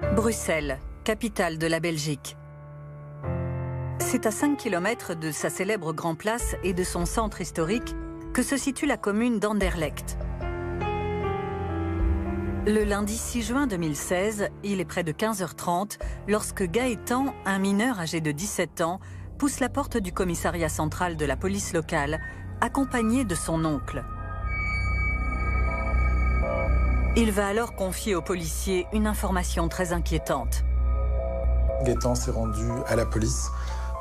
Bruxelles, capitale de la Belgique. C'est à 5 km de sa célèbre Grand Place et de son centre historique que se situe la commune d'Anderlecht. Le lundi 6 juin 2016, il est près de 15h30 lorsque Gaëtan, un mineur âgé de 17 ans, pousse la porte du commissariat central de la police locale, accompagné de son oncle. Il va alors confier aux policiers une information très inquiétante. Gaëtan s'est rendu à la police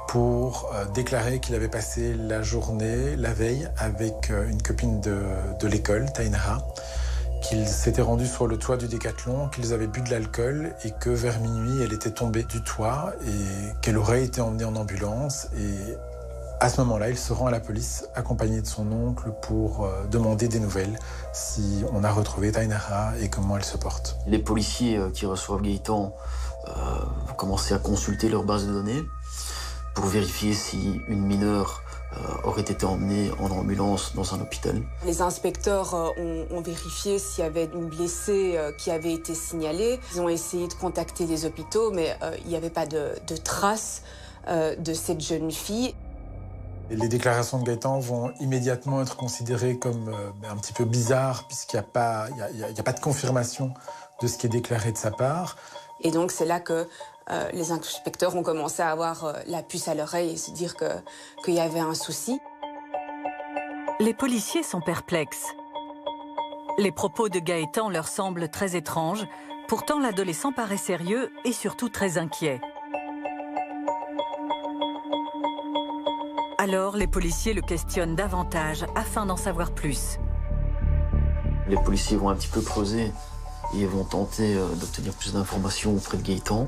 pour déclarer qu'il avait passé la journée, la veille, avec une copine de l'école, Tainara, qu'ils s'étaient rendus sur le toit du Décathlon, qu'ils avaient bu de l'alcool et que vers minuit, elle était tombée du toit et qu'elle aurait été emmenée en ambulance. Et à ce moment-là, il se rend à la police, accompagné de son oncle, pour demander des nouvelles, si on a retrouvé Tainara et comment elle se porte. Les policiers qui reçoivent Gaëtan vont commencer à consulter leur base de données pour vérifier si une mineure aurait été emmenée en ambulance dans un hôpital. Les inspecteurs ont vérifié s'il y avait une blessée qui avait été signalée. Ils ont essayé de contacter les hôpitaux, mais il n'y avait pas de traces de cette jeune fille. Les déclarations de Gaëtan vont immédiatement être considérées comme un petit peu bizarres, puisqu'il n'y a pas de confirmation de ce qui est déclaré de sa part. Et donc c'est là que les inspecteurs ont commencé à avoir la puce à l'oreille et se dire qu'il y avait un souci. Les policiers sont perplexes. Les propos de Gaëtan leur semblent très étranges. Pourtant, l'adolescent paraît sérieux et surtout très inquiet. Alors, les policiers le questionnent davantage afin d'en savoir plus. Les policiers vont un petit peu creuser et vont tenter d'obtenir plus d'informations auprès de Gaëtan.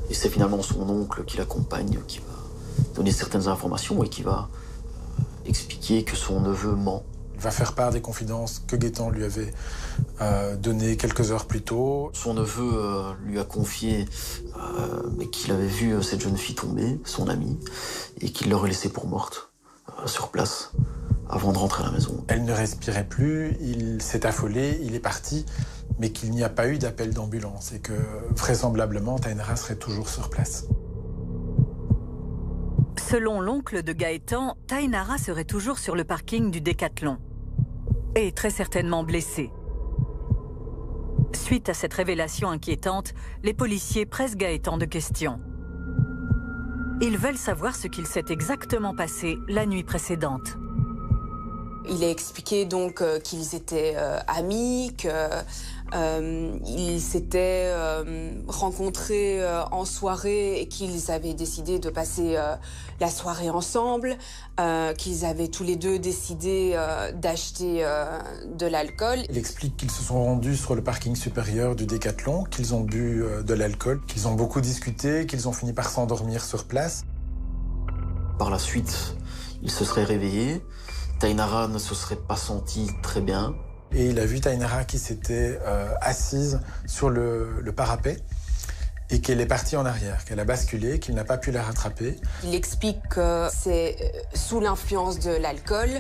Et c'est finalement son oncle qui l'accompagne, qui va donner certaines informations et qui va expliquer que son neveu ment. Il va faire part des confidences que Gaëtan lui avait données quelques heures plus tôt. Son neveu lui a confié qu'il avait vu cette jeune fille tomber, son amie, et qu'il l'aurait laissée pour morte sur place avant de rentrer à la maison. Elle ne respirait plus, il s'est affolé, il est parti, mais qu'il n'y a pas eu d'appel d'ambulance et que vraisemblablement Tainara serait toujours sur place. Selon l'oncle de Gaëtan, Tainara serait toujours sur le parking du Décathlon et très certainement blessée. Suite à cette révélation inquiétante, les policiers pressent Gaëtan de questions. Ils veulent savoir ce qu'il s'est exactement passé la nuit précédente. Il a expliqué donc qu'ils étaient amis, qu'ils s'étaient rencontrés en soirée et qu'ils avaient décidé de passer la soirée ensemble, qu'ils avaient tous les deux décidé d'acheter de l'alcool. Il explique qu'ils se sont rendus sur le parking supérieur du Décathlon, qu'ils ont bu de l'alcool, qu'ils ont beaucoup discuté, qu'ils ont fini par s'endormir sur place. Par la suite, il se serait réveillé. Tainara ne se serait pas sentie très bien. Et il a vu Tainara qui s'était assise sur le parapet et qu'elle est partie en arrière, qu'elle a basculé, qu'il n'a pas pu la rattraper. Il explique que c'est sous l'influence de l'alcool,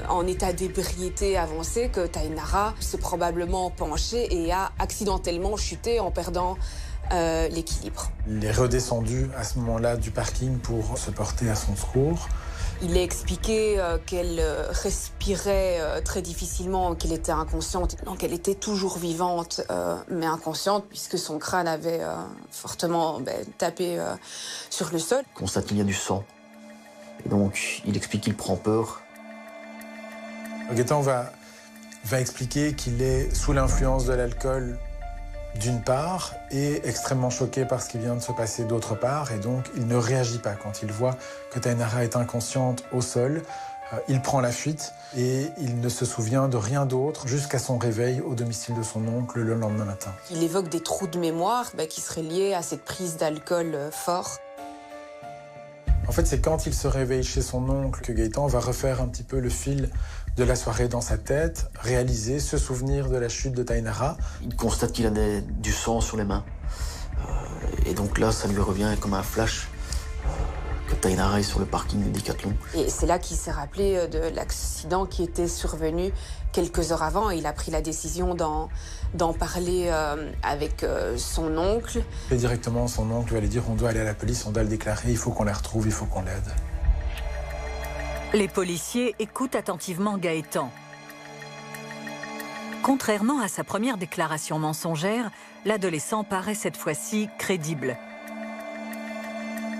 en état d'ébriété avancée, que Tainara s'est probablement penchée et a accidentellement chuté en perdant l'équilibre. Il est redescendu à ce moment-là du parking pour se porter à son secours. Il a expliqué qu'elle respirait très difficilement, qu'elle était inconsciente. Donc elle était toujours vivante, mais inconsciente, puisque son crâne avait fortement tapé sur le sol. Il constate qu'il y a du sang. Et donc, il explique qu'il prend peur. Gaëtan va expliquer qu'il est sous l'influence de l'alcool d'une part, et extrêmement choqué par ce qui vient de se passer d'autre part, et donc il ne réagit pas. Quand il voit que Tainara est inconsciente au sol, il prend la fuite et il ne se souvient de rien d'autre jusqu'à son réveil au domicile de son oncle le lendemain matin. Il évoque des trous de mémoire qui seraient liés à cette prise d'alcool fort. En fait, c'est quand il se réveille chez son oncle que Gaëtan va refaire un petit peu le fil de la soirée dans sa tête, réaliser, se souvenir de la chute de Tainara. Il constate qu'il a du sang sur les mains. Et donc là, ça lui revient comme un flash que Tainara est sur le parking du Décathlon. Et c'est là qu'il s'est rappelé de l'accident qui était survenu quelques heures avant. Et il a pris la décision d'en parler avec son oncle. Et directement, son oncle lui allait dire on doit aller à la police, on doit le déclarer, il faut qu'on la retrouve, il faut qu'on l'aide. Les policiers écoutent attentivement Gaëtan. Contrairement à sa première déclaration mensongère, l'adolescent paraît cette fois-ci crédible.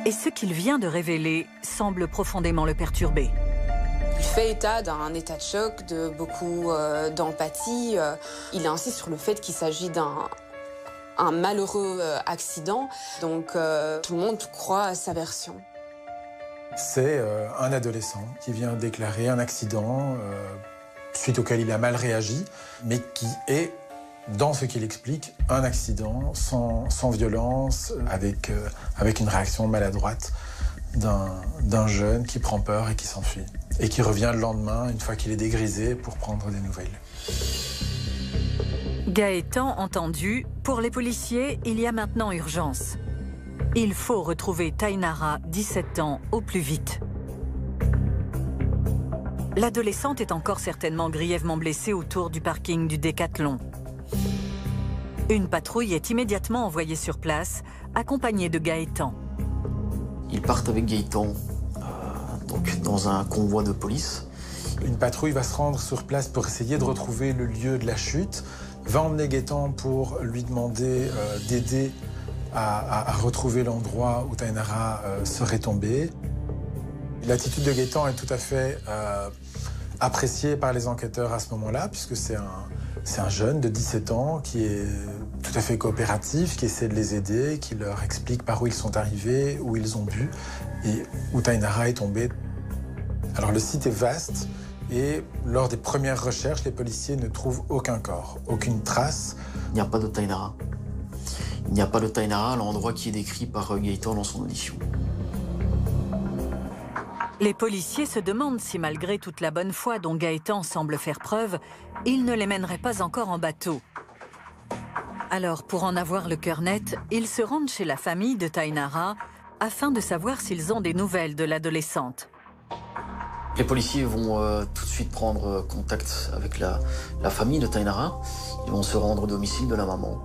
Et ce qu'il vient de révéler semble profondément le perturber. Il fait état d'un état de choc, de beaucoup d'empathie. Il insiste sur le fait qu'il s'agit d'un malheureux accident. Donc tout le monde croit à sa version. C'est un adolescent qui vient déclarer un accident suite auquel il a mal réagi, mais qui est, dans ce qu'il explique, un accident sans violence, avec une réaction maladroite d'un jeune qui prend peur et qui s'enfuit. Et qui revient le lendemain, une fois qu'il est dégrisé, pour prendre des nouvelles. Gaëtan entendu, pour les policiers, il y a maintenant urgence. Il faut retrouver Tainara, 17 ans, au plus vite. L'adolescente est encore certainement grièvement blessée autour du parking du Décathlon. Une patrouille est immédiatement envoyée sur place, accompagnée de Gaëtan. Ils partent avec Gaëtan donc dans un convoi de police. Une patrouille va se rendre sur place pour essayer de retrouver le lieu de la chute, va emmener Gaëtan pour lui demander d'aider à retrouver l'endroit où Tainara serait tombée. L'attitude de Gaëtan est tout à fait appréciée par les enquêteurs à ce moment-là, puisque c'est un jeune de 17 ans qui est tout à fait coopératif, qui essaie de les aider, qui leur explique par où ils sont arrivés, où ils ont bu et où Tainara est tombée. Alors le site est vaste et lors des premières recherches, les policiers ne trouvent aucun corps, aucune trace. Il n'y a pas de Tainara. Il n'y a pas de Tainara à l'endroit qui est décrit par Gaëtan dans son audition. Les policiers se demandent si, malgré toute la bonne foi dont Gaëtan semble faire preuve, il ne les mènerait pas encore en bateau. Alors, pour en avoir le cœur net, ils se rendent chez la famille de Tainara afin de savoir s'ils ont des nouvelles de l'adolescente. Les policiers vont tout de suite prendre contact avec la famille de Tainara. Ils vont se rendre au domicile de la maman.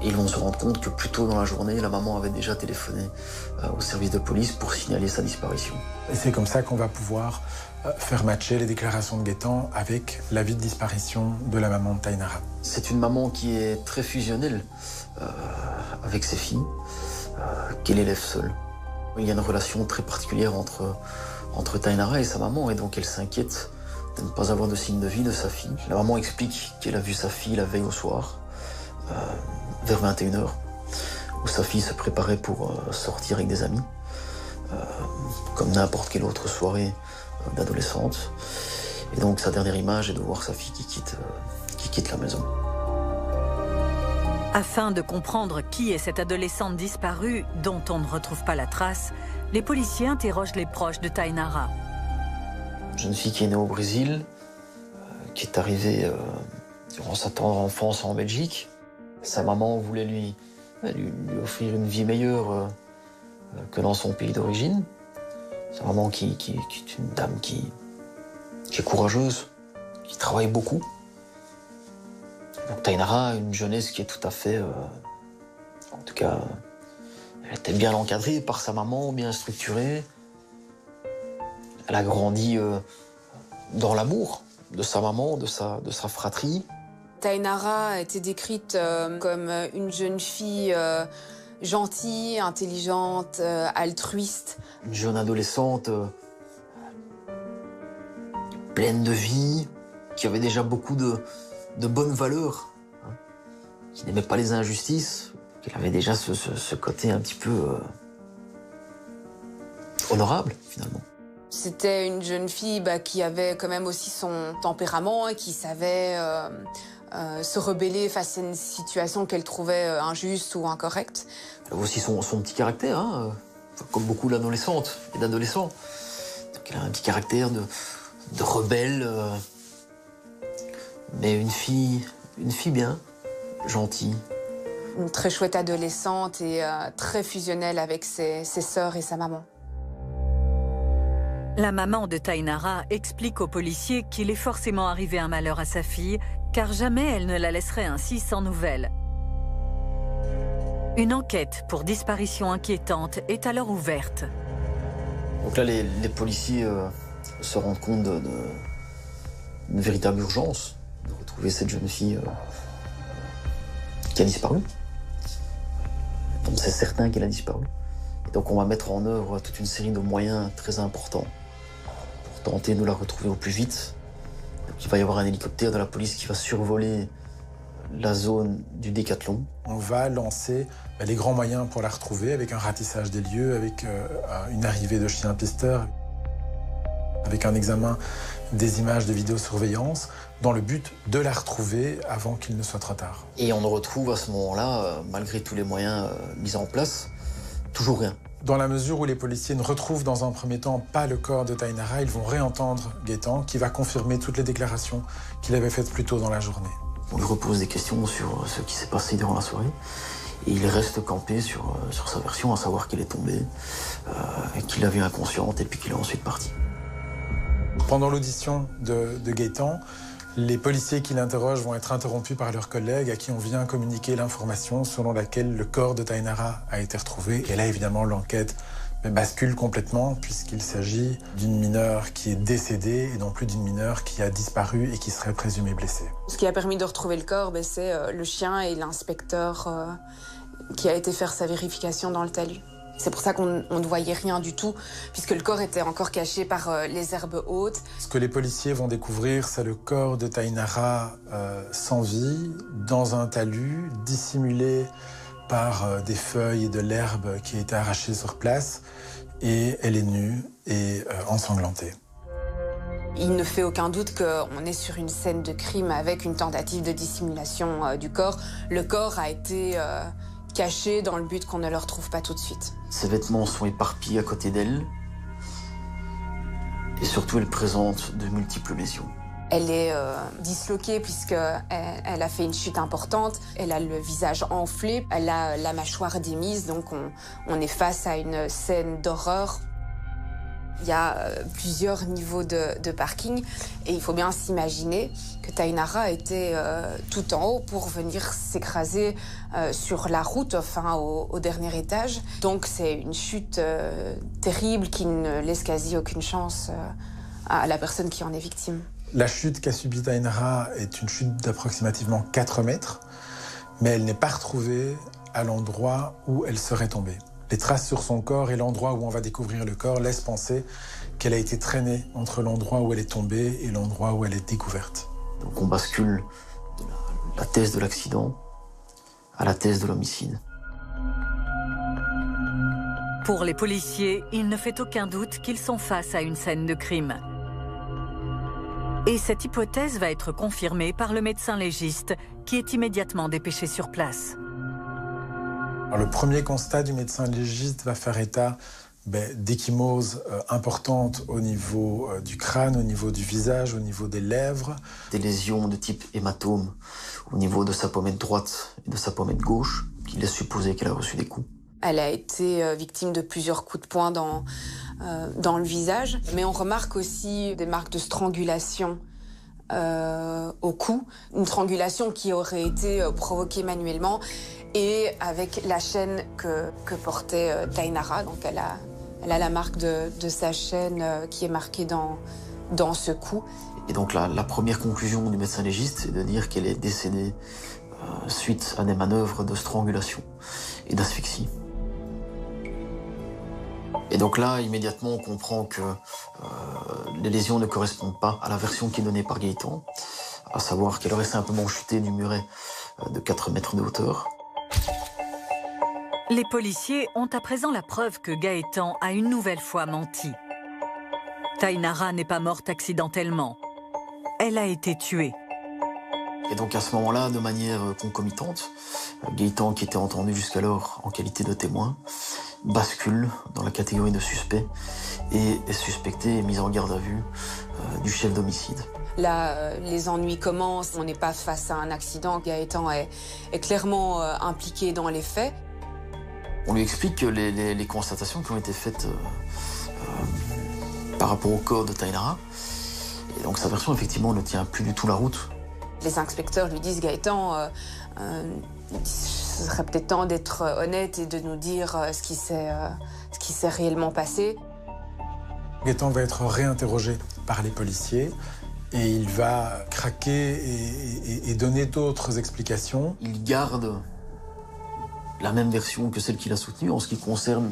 Et ils vont se rendre compte que plus tôt dans la journée, la maman avait déjà téléphoné au service de police pour signaler sa disparition. Et c'est comme ça qu'on va pouvoir faire matcher les déclarations de Gaëtan avec l'avis de disparition de la maman de Tainara. C'est une maman qui est très fusionnelle avec ses filles, qu'elle élève seule. Il y a une relation très particulière entre Tainara et sa maman, et donc elle s'inquiète de ne pas avoir de signe de vie de sa fille. La maman explique qu'elle a vu sa fille la veille au soir, vers 21h, où sa fille se préparait pour sortir avec des amis, comme n'importe quelle autre soirée d'adolescente. Et donc sa dernière image est de voir sa fille qui quitte la maison. Afin de comprendre qui est cette adolescente disparue dont on ne retrouve pas la trace, les policiers interrogent les proches de Tainara. Une jeune fille qui est née au Brésil, qui est arrivée durant sa tendre enfance en Belgique. Sa maman voulait lui offrir une vie meilleure que dans son pays d'origine. Sa maman qui est une dame qui est courageuse, qui travaille beaucoup. Donc Tainara, une jeunesse qui est tout à fait... en tout cas, elle était bien encadrée par sa maman, bien structurée. Elle a grandi dans l'amour de sa maman, de sa fratrie. Tainara a été décrite comme une jeune fille gentille, intelligente, altruiste. Une jeune adolescente pleine de vie, qui avait déjà beaucoup de bonnes valeurs, hein, qui n'aimait pas les injustices, qui avait déjà ce côté un petit peu honorable, finalement. C'était une jeune fille qui avait quand même aussi son tempérament et qui savait se rebeller face à une situation qu'elle trouvait injuste ou incorrecte. Elle avait aussi son petit caractère, hein, comme beaucoup d'adolescentes et d'adolescents. Donc elle a un petit caractère de rebelle, mais une fille bien, gentille. Une très chouette adolescente et très fusionnelle avec ses sœurs et sa maman. La maman de Tainara explique aux policiers qu'il est forcément arrivé un malheur à sa fille, car jamais elle ne la laisserait ainsi sans nouvelles. Une enquête pour disparition inquiétante est alors ouverte. Donc là, les policiers se rendent compte d'une véritable urgence de retrouver cette jeune fille qui a disparu. Donc c'est certain qu'elle a disparu. Et donc on va mettre en œuvre toute une série de moyens très importants pour tenter de la retrouver au plus vite. Donc il va y avoir un hélicoptère de la police qui va survoler la zone du Décathlon. On va lancer les grands moyens pour la retrouver avec un ratissage des lieux, avec une arrivée de chiens pisteurs, avec un examen des images de vidéosurveillance dans le but de la retrouver avant qu'il ne soit trop tard. Et on retrouve à ce moment-là, malgré tous les moyens mis en place, toujours rien. Dans la mesure où les policiers ne retrouvent dans un premier temps pas le corps de Tainara, ils vont réentendre Gaëtan qui va confirmer toutes les déclarations qu'il avait faites plus tôt dans la journée. On lui repose des questions sur ce qui s'est passé durant la soirée. Et il reste campé sur sa version, à savoir qu'elle est tombée, qu'il l'a vue inconsciente et puis qu'il est ensuite parti. Pendant l'audition de Gaëtan, les policiers qui l'interrogent vont être interrompus par leurs collègues à qui on vient communiquer l'information selon laquelle le corps de Tainara a été retrouvé. Et là, évidemment, l'enquête bascule complètement puisqu'il s'agit d'une mineure qui est décédée et non plus d'une mineure qui a disparu et qui serait présumée blessée. Ce qui a permis de retrouver le corps, c'est le chien et l'inspecteur qui a été faire sa vérification dans le talus. C'est pour ça qu'on ne voyait rien du tout, puisque le corps était encore caché par les herbes hautes. Ce que les policiers vont découvrir, c'est le corps de Tainara sans vie, dans un talus, dissimulé par des feuilles et de l'herbe qui a été arrachée sur place. Et elle est nue et ensanglantée. Il ne fait aucun doute qu'on est sur une scène de crime avec une tentative de dissimulation du corps. Le corps a été caché dans le but qu'on ne le retrouve pas tout de suite. Ses vêtements sont éparpillés à côté d'elle. Et surtout, elle présente de multiples lésions. Elle est disloquée puisqu'elle a fait une chute importante. Elle a le visage enflé, elle a la mâchoire démise, donc on est face à une scène d'horreur. Il y a plusieurs niveaux de parking et il faut bien s'imaginer que Tainara était tout en haut pour venir s'écraser sur la route, enfin au dernier étage. Donc c'est une chute terrible qui ne laisse quasi aucune chance à la personne qui en est victime. La chute qu'a subie Tainara est une chute d'approximativement 4 mètres, mais elle n'est pas retrouvée à l'endroit où elle serait tombée. Les traces sur son corps et l'endroit où on va découvrir le corps laissent penser qu'elle a été traînée entre l'endroit où elle est tombée et l'endroit où elle est découverte. Donc on bascule de la thèse de l'accident à la thèse de l'homicide. Pour les policiers, il ne fait aucun doute qu'ils sont face à une scène de crime. Et cette hypothèse va être confirmée par le médecin légiste qui est immédiatement dépêché sur place. Alors, le premier constat du médecin légiste va faire état d'échymoses importantes au niveau du crâne, au niveau du visage, au niveau des lèvres. Des lésions de type hématome au niveau de sa pommette droite et de sa pommette gauche, qui laisse supposer qu'elle a reçu des coups. Elle a été victime de plusieurs coups de poing dans le visage, mais on remarque aussi des marques de strangulation au cou, une strangulation qui aurait été provoquée manuellement et avec la chaîne que portait Tainara. Donc elle a la marque de sa chaîne qui est marquée dans ce cou. Et donc la première conclusion du médecin légiste, c'est de dire qu'elle est décédée suite à des manœuvres de strangulation et d'asphyxie. Et donc là, immédiatement, on comprend que les lésions ne correspondent pas à la version qui est donnée par Gaëtan, à savoir qu'elle aurait simplement chuté du muret de 4 mètres de hauteur. Les policiers ont à présent la preuve que Gaëtan a une nouvelle fois menti. Tainara n'est pas morte accidentellement. Elle a été tuée. Et donc à ce moment-là, de manière concomitante, Gaëtan, qui était entendu jusqu'alors en qualité de témoin, bascule dans la catégorie de suspect et est suspecté et mis en garde à vue du chef d'homicide. Là, les ennuis commencent. On n'est pas face à un accident. Gaëtan est clairement impliqué dans les faits. On lui explique que les constatations qui ont été faites par rapport au corps de Tainara. Et donc sa version, effectivement, ne tient plus du tout la route. Les inspecteurs lui disent, Gaëtan, ce serait peut-être temps d'être honnête et de nous dire ce qui s'est réellement passé. Gaëtan va être réinterrogé par les policiers et il va craquer et donner d'autres explications. Il garde la même version que celle qu'il a soutenue en ce qui concerne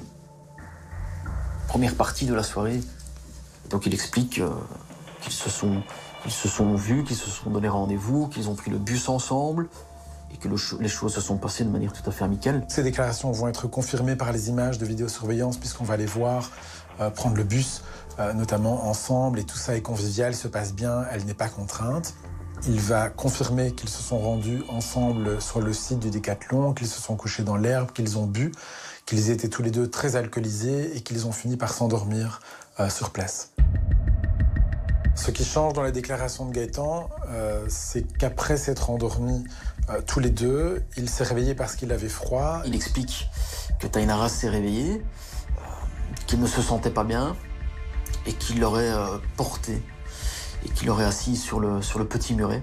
la première partie de la soirée. Donc il explique qu'ils se sont vus, qu'ils se sont donné rendez-vous, qu'ils ont pris le bus ensemble et que les choses se sont passées de manière tout à fait amicale. Ces déclarations vont être confirmées par les images de vidéosurveillance puisqu'on va les voir prendre le bus, notamment ensemble, et tout ça est convivial, se passe bien, elle n'est pas contrainte. Il va confirmer qu'ils se sont rendus ensemble sur le site du Décathlon, qu'ils se sont couchés dans l'herbe, qu'ils ont bu, qu'ils étaient tous les deux très alcoolisés et qu'ils ont fini par s'endormir sur place. Ce qui change dans la déclaration de Gaëtan, c'est qu'après s'être endormis tous les deux, il s'est réveillé parce qu'il avait froid. Il explique que Tainara s'est réveillée, qu'il ne se sentait pas bien et qu'il l'aurait porté et qu'il l'aurait assis sur le petit muret,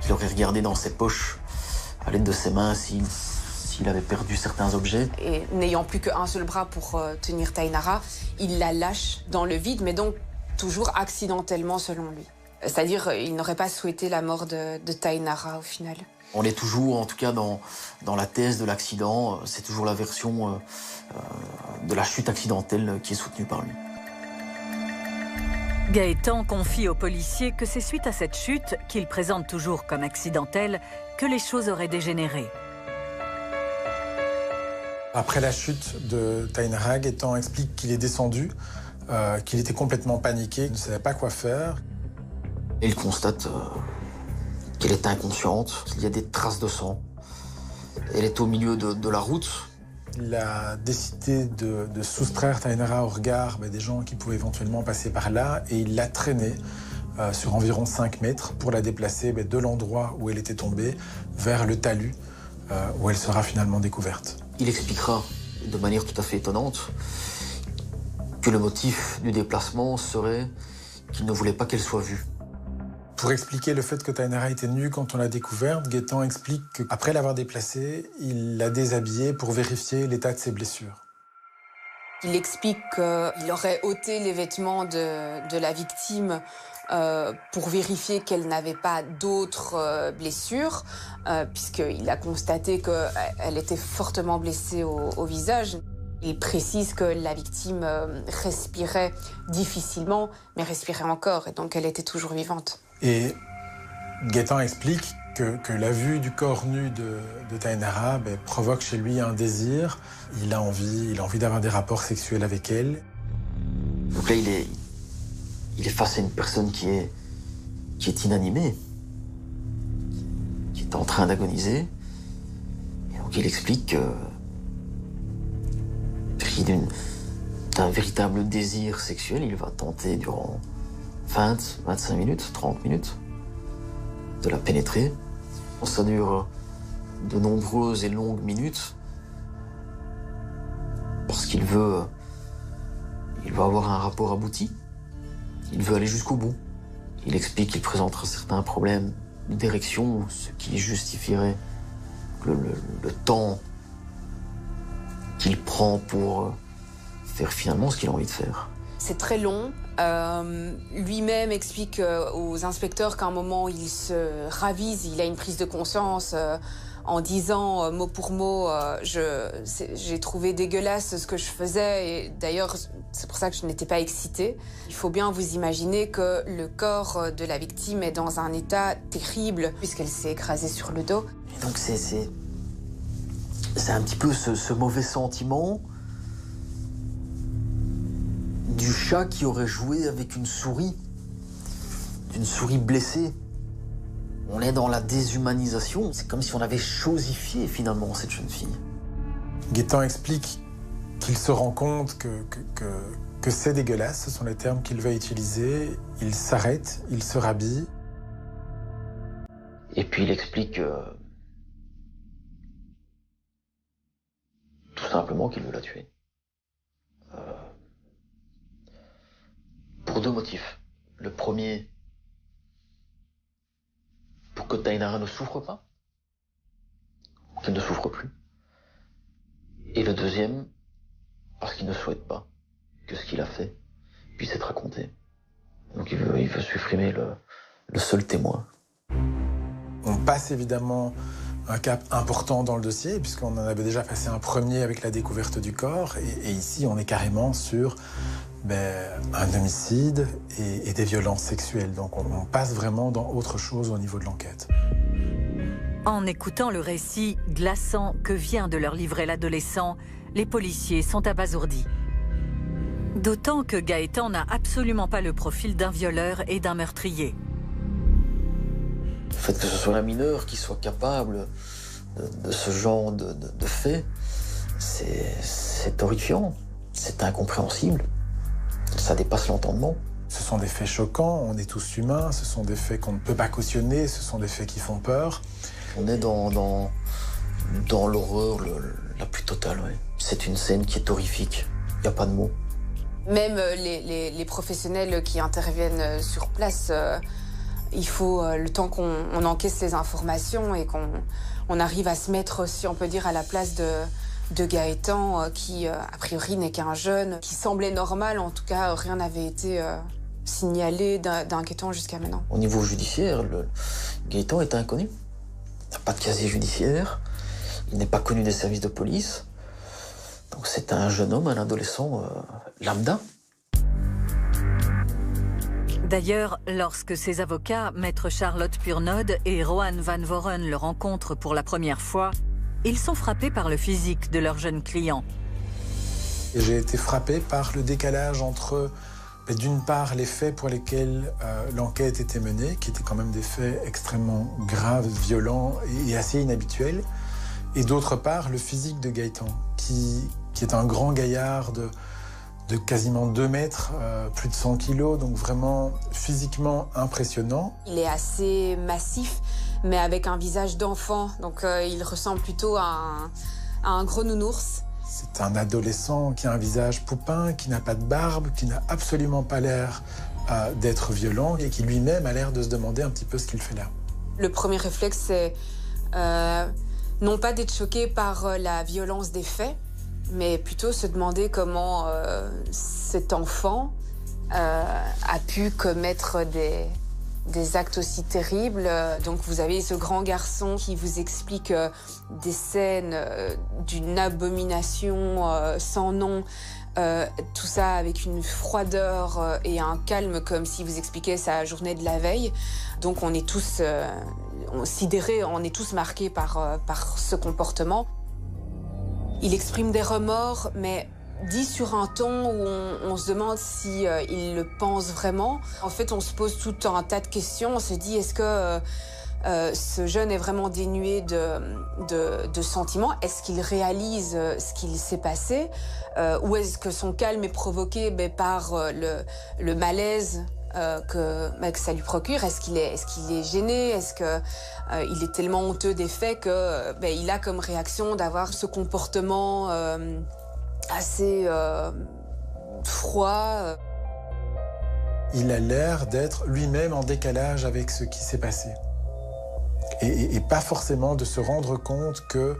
qu'il aurait regardé dans ses poches à l'aide de ses mains s'il avait perdu certains objets. Et n'ayant plus qu'un seul bras pour tenir Tainara, il la lâche dans le vide, mais donc toujours accidentellement selon lui. C'est-à-dire, il n'aurait pas souhaité la mort de Tainara au final. On est toujours, en tout cas, dans la thèse de l'accident. C'est toujours la version de la chute accidentelle qui est soutenue par lui. Gaëtan confie aux policiers que c'est suite à cette chute, qu'il présente toujours comme accidentelle, que les choses auraient dégénéré. Après la chute de Tainara, Gaëtan explique qu'il est descendu, qu'il était complètement paniqué, qu'il ne savait pas quoi faire. Et il constate qu'elle est inconsciente, qu'il y a des traces de sang. Elle est au milieu de la route. Il a décidé de soustraire Tainara au regard des gens qui pouvaient éventuellement passer par là et il l'a traînée sur environ 5 mètres pour la déplacer de l'endroit où elle était tombée vers le talus où elle sera finalement découverte. Il expliquera de manière tout à fait étonnante que le motif du déplacement serait qu'il ne voulait pas qu'elle soit vue. Pour expliquer le fait que Tainara était nue quand on l'a découverte, Gaëtan explique qu'après l'avoir déplacée, il l'a déshabillée pour vérifier l'état de ses blessures. Il explique qu'il aurait ôté les vêtements de la victime pour vérifier qu'elle n'avait pas d'autres blessures, puisqu'il a constaté qu'elle était fortement blessée au visage. Il précise que la victime respirait difficilement, mais respirait encore, et donc elle était toujours vivante. Et Gaëtan explique que la vue du corps nu de Tainara provoque chez lui un désir. Il a envie d'avoir des rapports sexuels avec elle. Donc là, il est face à une personne qui est inanimée, qui est en train d'agoniser. Et donc il explique que pris d'un véritable désir sexuel, il va tenter durant 20, 25 minutes, 30 minutes de la pénétrer. Ça dure de nombreuses et longues minutes parce qu'il veut avoir un rapport abouti. Il veut aller jusqu'au bout. Il explique qu'il présentera certains problèmes d'érection, ce qui justifierait le temps qu'il prend pour faire finalement ce qu'il a envie de faire. C'est très long. Lui-même explique aux inspecteurs qu'à un moment, il se ravise, il a une prise de conscience en disant mot pour mot j'ai trouvé dégueulasse ce que je faisais et d'ailleurs c'est pour ça que je n'étais pas excitée. Il faut bien vous imaginer que le corps de la victime est dans un état terrible puisqu'elle s'est écrasée sur le dos. Et donc c'est un petit peu ce mauvais sentiment du chat qui aurait joué avec une souris blessée. On est dans la déshumanisation. C'est comme si on avait chosifié finalement cette jeune fille. Gaëtan explique qu'il se rend compte que c'est dégueulasse, ce sont les termes qu'il va utiliser. Il s'arrête, il se rhabille. Et puis il explique tout simplement qu'il veut la tuer. deux motifs. Le premier, pour que Tainara ne souffre pas, qu'elle ne souffre plus. Et le deuxième, parce qu'il ne souhaite pas que ce qu'il a fait puisse être raconté. Donc il veut supprimer le seul témoin. On passe évidemment un cap important dans le dossier, puisqu'on en avait déjà passé un premier avec la découverte du corps. Et ici, on est carrément sur un homicide et des violences sexuelles. Donc on passe vraiment dans autre chose au niveau de l'enquête. En écoutant le récit glaçant que vient de leur livrer l'adolescent, les policiers sont abasourdis. D'autant que Gaëtan n'a absolument pas le profil d'un violeur et d'un meurtrier. Le fait que ce soit un mineur qui soit capable de ce genre de fait, c'est horrifiant, c'est incompréhensible, ça dépasse l'entendement. Ce sont des faits choquants, on est tous humains, ce sont des faits qu'on ne peut pas cautionner, ce sont des faits qui font peur. On est dans l'horreur la plus totale. Ouais. C'est une scène qui est horrifique, il n'y a pas de mots. Même les professionnels qui interviennent sur place, il faut le temps qu'on encaisse les informations et qu'on arrive à se mettre, si on peut dire, à la place de Gaëtan, qui a priori n'est qu'un jeune, qui semblait normal, en tout cas rien n'avait été signalé d'inquiétant jusqu'à maintenant. Au niveau judiciaire, Gaëtan est inconnu. Il n'a pas de casier judiciaire, il n'est pas connu des services de police. Donc c'est un jeune homme, un adolescent lambda. D'ailleurs, lorsque ses avocats, maître Charlotte Purnode et Rohan Van Voren, le rencontrent pour la première fois, ils sont frappés par le physique de leur jeune client. Et j'ai été frappé par le décalage entre, d'une part, les faits pour lesquels l'enquête était menée, qui étaient quand même des faits extrêmement graves, violents et assez inhabituels, et d'autre part, le physique de Gaëtan, qui est un grand gaillard de quasiment 2 mètres, plus de 100 kilos, donc vraiment physiquement impressionnant. Il est assez massif, mais avec un visage d'enfant, donc il ressemble plutôt à un gros nounours. C'est un adolescent qui a un visage poupin, qui n'a pas de barbe, qui n'a absolument pas l'air d'être violent et qui lui-même a l'air de se demander un petit peu ce qu'il fait là. Le premier réflexe, c'est non pas d'être choqué par la violence des faits, mais plutôt se demander comment cet enfant a pu commettre des actes aussi terribles. Donc vous avez ce grand garçon qui vous explique des scènes d'une abomination sans nom, tout ça avec une froideur et un calme comme s'il vous expliquait sa journée de la veille. Donc on est tous sidérés, on est tous marqués par ce comportement. Il exprime des remords, mais dit sur un ton où on se demande si il le pense vraiment. En fait, on se pose tout un tas de questions. On se dit, est-ce que ce jeune est vraiment dénué de sentiments? Est-ce qu'il réalise ce qu'il s'est passé? Ou est-ce que son calme est provoqué par le malaise que ça lui procure? Est-ce qu'il est gêné? Est-ce qu'il est tellement honteux des faits que il a comme réaction d'avoir ce comportement assez froid? Il a l'air d'être lui-même en décalage avec ce qui s'est passé. Et pas forcément de se rendre compte que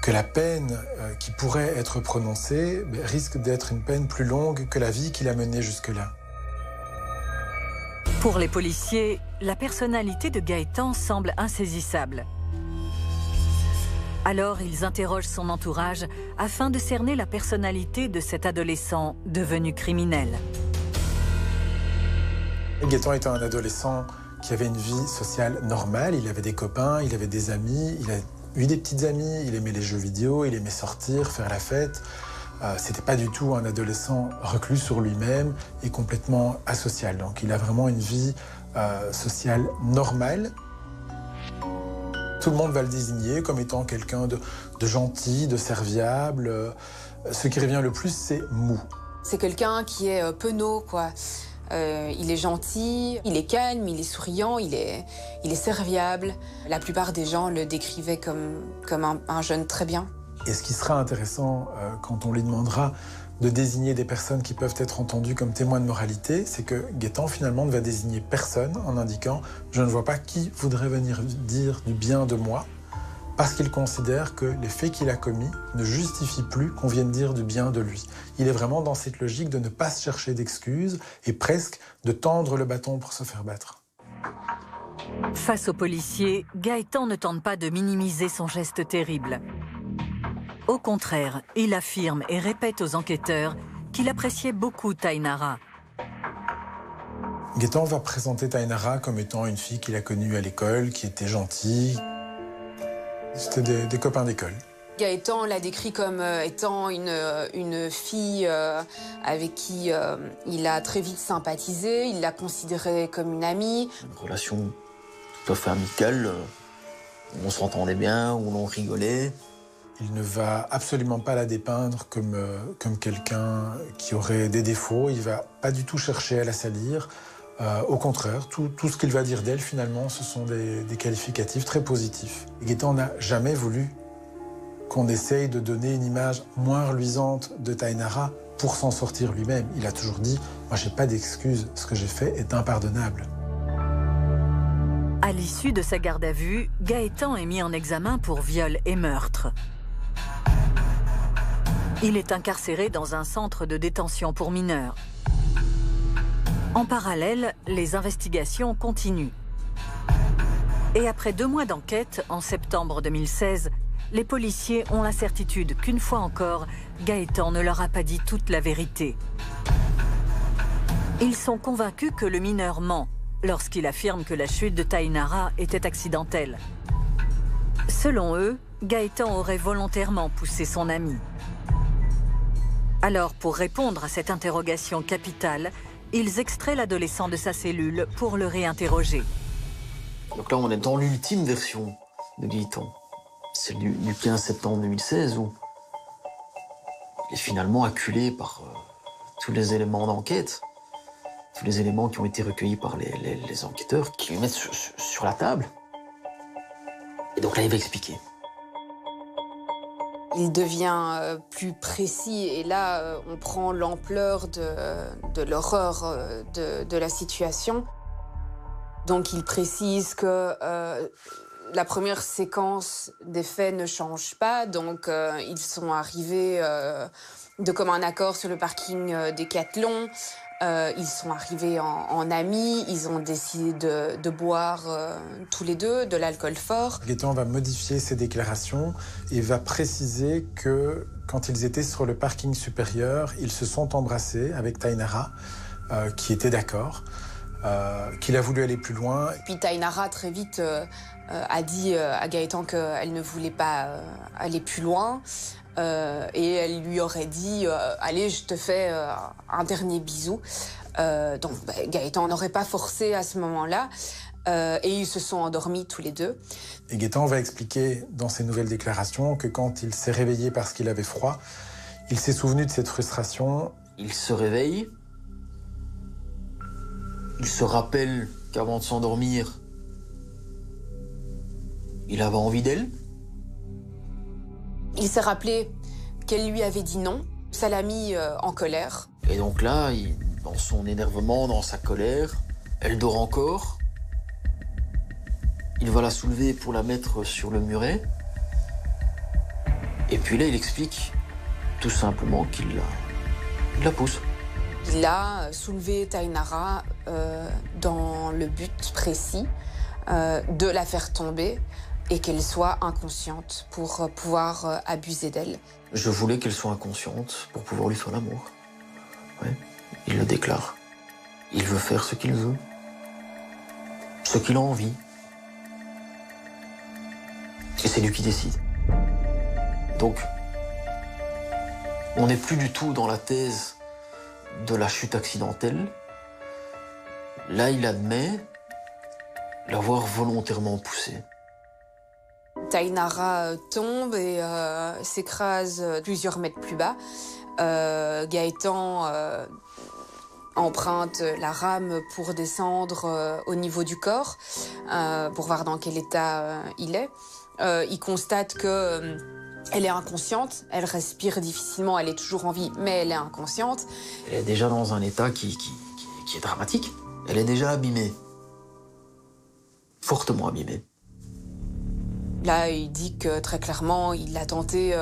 la peine qui pourrait être prononcée risque d'être une peine plus longue que la vie qu'il a menée jusque-là. Pour les policiers, la personnalité de Gaëtan semble insaisissable. Alors, ils interrogent son entourage afin de cerner la personnalité de cet adolescent devenu criminel. Gaëtan était un adolescent qui avait une vie sociale normale. Il avait des copains, il avait des amis, il a eu des petites amies, il aimait les jeux vidéo, il aimait sortir, faire la fête. C'était pas du tout un adolescent reclus sur lui-même et complètement asocial. Donc il a vraiment une vie sociale normale. Tout le monde va le désigner comme étant quelqu'un de gentil, de serviable. Ce qui revient le plus, c'est mou. C'est quelqu'un qui est penaud, quoi. Il est gentil, il est calme, il est souriant, il est serviable. La plupart des gens le décrivaient comme un jeune très bien. Et ce qui sera intéressant quand on lui demandera de désigner des personnes qui peuvent être entendues comme témoins de moralité, c'est que Gaëtan finalement ne va désigner personne en indiquant « je ne vois pas qui voudrait venir dire du bien de moi », parce qu'il considère que les faits qu'il a commis ne justifient plus qu'on vienne dire du bien de lui. Il est vraiment dans cette logique de ne pas se chercher d'excuses et presque de tendre le bâton pour se faire battre. Face aux policiers, Gaëtan ne tente pas de minimiser son geste terrible. Au contraire, il affirme et répète aux enquêteurs qu'il appréciait beaucoup Tainara. Gaëtan va présenter Tainara comme étant une fille qu'il a connue à l'école, qui était gentille. C'était des copains d'école. Gaëtan l'a décrit comme étant une fille avec qui il a très vite sympathisé, il l'a considérée comme une amie. Une relation tout à fait amicale, où on s'entendait bien, où on rigolait. Il ne va absolument pas la dépeindre comme quelqu'un qui aurait des défauts. Il ne va pas du tout chercher à la salir. Au contraire, tout ce qu'il va dire d'elle, finalement, ce sont des qualificatifs très positifs. Et Gaëtan n'a jamais voulu qu'on essaye de donner une image moins reluisante de Tainara pour s'en sortir lui-même. Il a toujours dit « moi, j'ai pas d'excuses, ce que j'ai fait est impardonnable ». À l'issue de sa garde à vue, Gaëtan est mis en examen pour viol et meurtre. Il est incarcéré dans un centre de détention pour mineurs. En parallèle, les investigations continuent. Et après 2 mois d'enquête, en septembre 2016, les policiers ont la certitude qu'une fois encore, Gaëtan ne leur a pas dit toute la vérité. Ils sont convaincus que le mineur ment lorsqu'il affirme que la chute de Tainara était accidentelle. Selon eux, Gaëtan aurait volontairement poussé son ami. Alors, pour répondre à cette interrogation capitale, ils extraient l'adolescent de sa cellule pour le réinterroger. Donc là, on est dans l'ultime version de Gaëtan. C'est du 15 septembre 2016 où il est finalement acculé par tous les éléments d'enquête, tous les éléments qui ont été recueillis par les enquêteurs, qui lui mettent sur la table. Et donc là, il va expliquer. Il devient plus précis et là, on prend l'ampleur de l'horreur de la situation. Donc il précise que la première séquence des faits ne change pas. Donc ils sont arrivés de commun accord sur le parking Decathlon. Ils sont arrivés en amis, ils ont décidé de boire tous les deux de l'alcool fort. Gaëtan va modifier ses déclarations et va préciser que quand ils étaient sur le parking supérieur, ils se sont embrassés avec Tainara, qui était d'accord, qu'il a voulu aller plus loin. Puis Tainara très vite a dit à Gaëtan qu'elle ne voulait pas aller plus loin. Et elle lui aurait dit allez, je te fais un dernier bisou. Donc Gaëtan n'aurait pas forcé à ce moment-là. Et ils se sont endormis tous les deux. Et Gaëtan va expliquer dans ses nouvelles déclarations que quand il s'est réveillé parce qu'il avait froid, il s'est souvenu de cette frustration. Il se réveille. Il se rappelle qu'avant de s'endormir, il avait envie d'elle. Il s'est rappelé qu'elle lui avait dit non. Ça l'a mis en colère. Et donc là, dans son énervement, dans sa colère, elle dort encore. Il va la soulever pour la mettre sur le muret. Et puis là, il explique tout simplement qu'il la pousse. Il a soulevé Tainara dans le but précis de la faire tomber et qu'elle soit inconsciente pour pouvoir abuser d'elle. Je voulais qu'elle soit inconsciente pour pouvoir lui faire l'amour. Ouais, il le déclare. Il veut faire ce qu'il veut, ce qu'il a envie. Et c'est lui qui décide. Donc, on n'est plus du tout dans la thèse de la chute accidentelle. Là, il admet l'avoir volontairement poussée. Tainara tombe et s'écrase plusieurs mètres plus bas. Gaëtan emprunte la rame pour descendre au niveau du corps, pour voir dans quel état il est. Il constate que Elle est inconsciente, elle respire difficilement, elle est toujours en vie, mais elle est inconsciente. Elle est déjà dans un état qui est dramatique. Elle est déjà abîmée. Fortement abîmée. Là, il dit que très clairement, il a tenté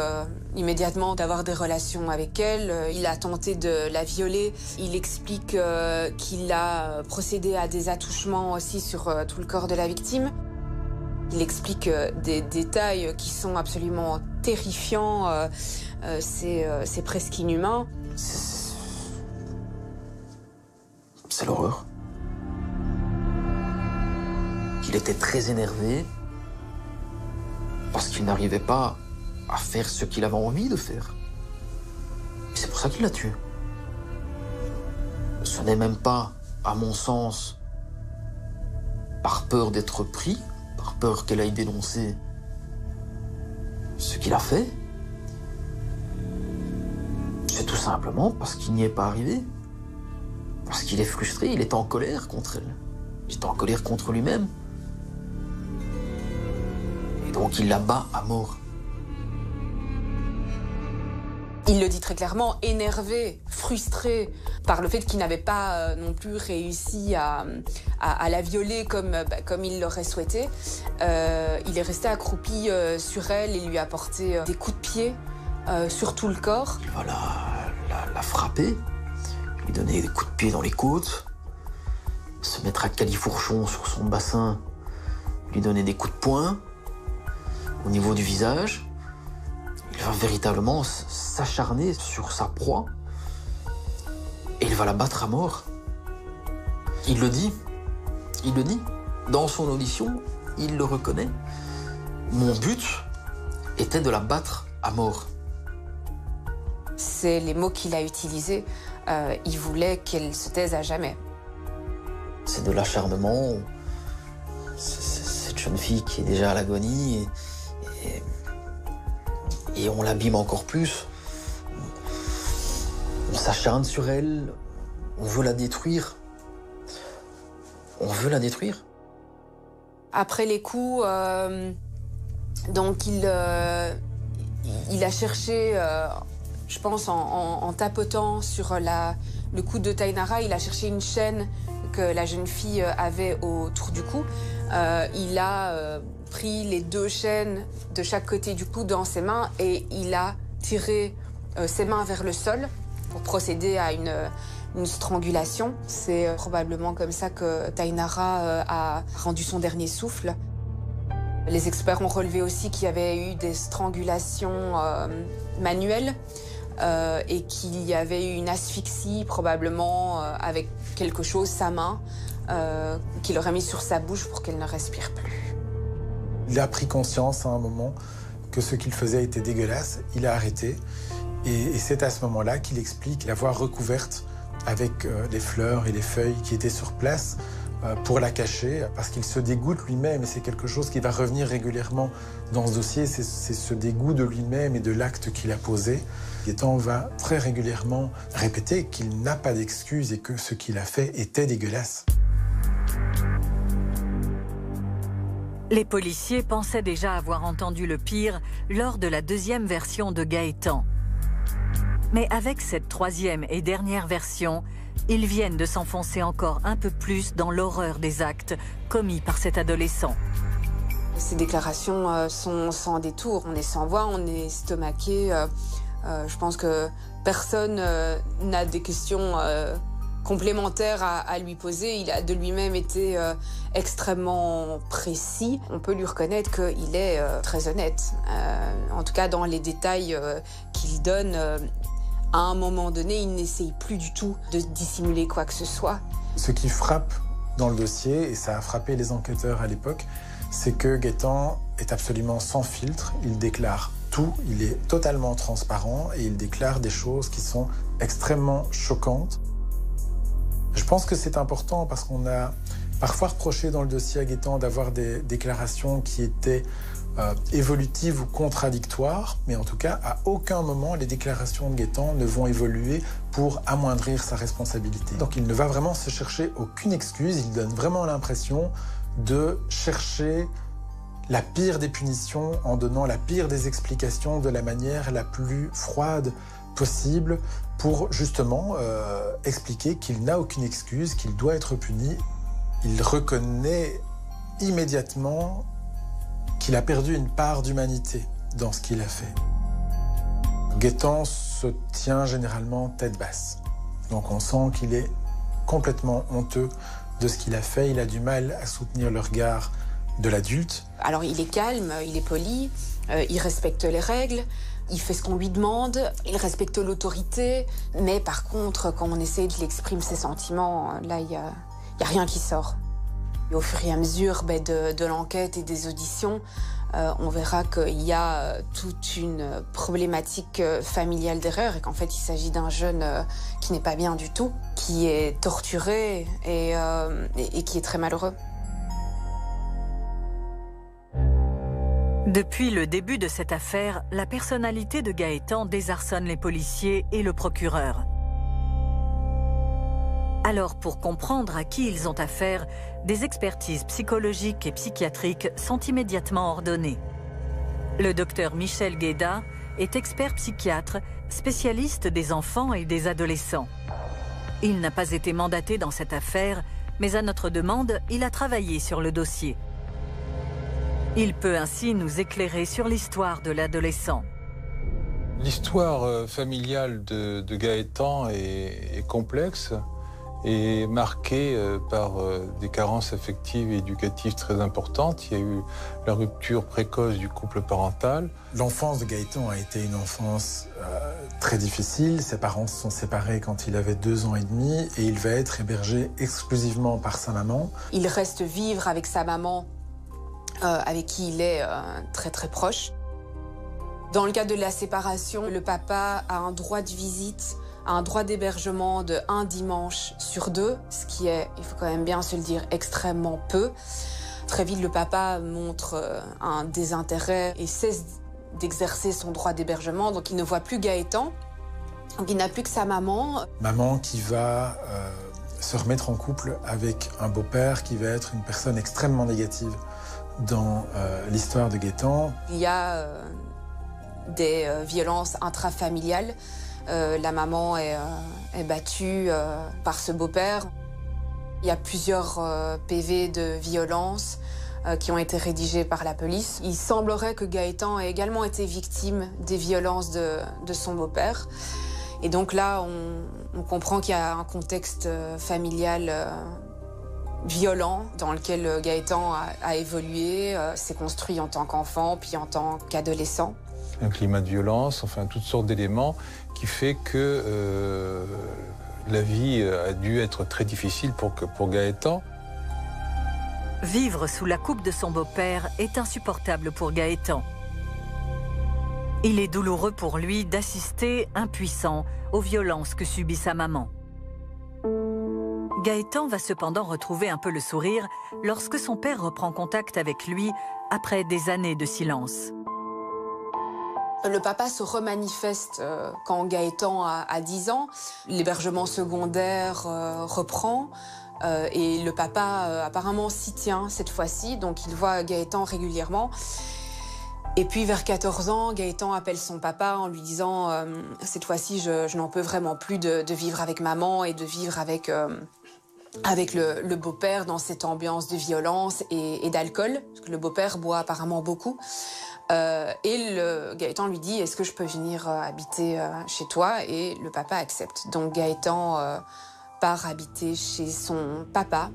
immédiatement d'avoir des relations avec elle. Il a tenté de la violer. Il explique qu'il a procédé à des attouchements aussi sur tout le corps de la victime. Il explique des détails qui sont absolument terrifiants. C'est presque inhumain. C'est l'horreur. Il était très énervé parce qu'il n'arrivait pas à faire ce qu'il avait envie de faire. Et c'est pour ça qu'il l'a tué. Ce n'est même pas, à mon sens, par peur d'être pris, par peur qu'elle aille dénoncer ce qu'il a fait. C'est tout simplement parce qu'il n'y est pas arrivé. Parce qu'il est frustré, il est en colère contre elle. Il est en colère contre lui-même. Et donc il la bat à mort. Il le dit très clairement, énervé, frustré par le fait qu'il n'avait pas non plus réussi à la violer comme il l'aurait souhaité. Il est resté accroupi sur elle et lui a porté des coups de pied sur tout le corps. Il va la frapper, lui donner des coups de pied dans les côtes, se mettre à califourchon sur son bassin, lui donner des coups de poing au niveau du visage. Il va véritablement s'acharner sur sa proie et il va la battre à mort. Il le dit. Dans son audition, il le reconnaît. Mon but était de la battre à mort. C'est les mots qu'il a utilisés. Il voulait qu'elle se taise à jamais. C'est de l'acharnement. C'est cette jeune fille qui est déjà à l'agonie et on l'abîme encore plus. On s'acharne sur elle, on veut la détruire. Après les coups, donc il a cherché, je pense en tapotant sur le cou de Tainara, il a cherché une chaîne que la jeune fille avait autour du cou. Il a pris les 2 chaînes de chaque côté du cou dans ses mains et il a tiré ses mains vers le sol pour procéder à une strangulation. C'est probablement comme ça que Tainara a rendu son dernier souffle. Les experts ont relevé aussi qu'il y avait eu des strangulations manuelles et qu'il y avait eu une asphyxie probablement avec quelque chose, sa main, qu'il aurait mis sur sa bouche pour qu'elle ne respire plus. Il a pris conscience à un moment que ce qu'il faisait était dégueulasse. Il a arrêté et c'est à ce moment-là qu'il explique la voie recouverte avec les fleurs et les feuilles qui étaient sur place pour la cacher parce qu'il se dégoûte lui-même et c'est quelque chose qui va revenir régulièrement dans ce dossier. C'est ce dégoût de lui-même et de l'acte qu'il a posé. Gaëtan va très régulièrement répéter qu'il n'a pas d'excuse et que ce qu'il a fait était dégueulasse. Les policiers pensaient déjà avoir entendu le pire lors de la 2e version de Gaëtan. Mais avec cette 3e et dernière version, ils viennent de s'enfoncer encore un peu plus dans l'horreur des actes commis par cet adolescent. Ces déclarations sont sans détour. On est sans voix, on est estomaqué. Je pense que personne n'a des questions complémentaires à lui poser. Il a de lui-même été extrêmement précis. On peut lui reconnaître qu'il est très honnête. En tout cas, dans les détails qu'il donne, à un moment donné, il n'essaye plus du tout de dissimuler quoi que ce soit. Ce qui frappe dans le dossier, et ça a frappé les enquêteurs à l'époque, c'est que Gaëtan est absolument sans filtre. Il déclare tout, il est totalement transparent et il déclare des choses qui sont extrêmement choquantes. Je pense que c'est important parce qu'on a parfois reproché dans le dossier à Gaëtan d'avoir des déclarations qui étaient évolutives ou contradictoires, mais en tout cas, à aucun moment, les déclarations de Gaëtan ne vont évoluer pour amoindrir sa responsabilité. Donc il ne va vraiment se chercher aucune excuse, il donne vraiment l'impression de chercher la pire des punitions en donnant la pire des explications de la manière la plus froide possible pour justement expliquer qu'il n'a aucune excuse, qu'il doit être puni. Il reconnaît immédiatement qu'il a perdu une part d'humanité dans ce qu'il a fait. Gaëtan se tient généralement tête basse. Donc on sent qu'il est complètement honteux de ce qu'il a fait. Il a du mal à soutenir le regard de l'adulte. Alors il est calme, il est poli, il respecte les règles, il fait ce qu'on lui demande, il respecte l'autorité. Mais par contre, quand on essaie de l'exprimer ses sentiments, là, il y a rien qui sort. Et au fur et à mesure de l'enquête et des auditions, on verra qu'il y a toute une problématique familiale derrière et qu'en fait, il s'agit d'un jeune qui n'est pas bien du tout, qui est torturé et qui est très malheureux. Depuis le début de cette affaire, la personnalité de Gaëtan désarçonne les policiers et le procureur. Alors, pour comprendre à qui ils ont affaire, des expertises psychologiques et psychiatriques sont immédiatement ordonnées. Le docteur Michel Guéda est expert psychiatre, spécialiste des enfants et des adolescents. Il n'a pas été mandaté dans cette affaire, mais à notre demande, il a travaillé sur le dossier. Il peut ainsi nous éclairer sur l'histoire de l'adolescent. L'histoire familiale de Gaëtan est complexe et marquée par des carences affectives et éducatives très importantes. Il y a eu la rupture précoce du couple parental. L'enfance de Gaëtan a été une enfance très difficile. Ses parents se sont séparés quand il avait 2 ans et demi et il va être hébergé exclusivement par sa maman. Il reste vivre avec sa maman, avec qui il est très très proche. Dans le cas de la séparation, le papa a un droit de visite, un droit d'hébergement de 1 dimanche sur 2, ce qui est, il faut quand même bien se le dire, extrêmement peu. Très vite, le papa montre un désintérêt et cesse d'exercer son droit d'hébergement, donc il ne voit plus Gaëtan, donc il n'a plus que sa maman. Maman qui va se remettre en couple avec un beau-père qui va être une personne extrêmement négative dans l'histoire de Gaëtan. Il y a des violences intrafamiliales. La maman est battue par ce beau-père. Il y a plusieurs PV de violence qui ont été rédigés par la police. Il semblerait que Gaëtan ait également été victime des violences de son beau-père. Et donc là, on comprend qu'il y a un contexte familial violent dans lequel Gaëtan a évolué, s'est construit en tant qu'enfant, puis en tant qu'adolescent. Un climat de violence, enfin toutes sortes d'éléments qui fait que la vie a dû être très difficile pour Gaëtan. Vivre sous la coupe de son beau-père est insupportable pour Gaëtan. Il est douloureux pour lui d'assister, impuissant, aux violences que subit sa maman. Gaëtan va cependant retrouver un peu le sourire lorsque son père reprend contact avec lui après des années de silence. Le papa se remanifeste quand Gaëtan a 10 ans. L'hébergement secondaire reprend et le papa apparemment s'y tient cette fois-ci. Donc il voit Gaëtan régulièrement. Et puis vers 14 ans, Gaëtan appelle son papa en lui disant cette fois-ci je n'en peux vraiment plus de vivre avec maman et de vivre avec le beau-père dans cette ambiance de violence et d'alcool. Parce que le beau-père boit apparemment beaucoup. Et Gaëtan lui dit « Est-ce que je peux venir habiter chez toi ?» Et le papa accepte. Donc Gaëtan part habiter chez son papa.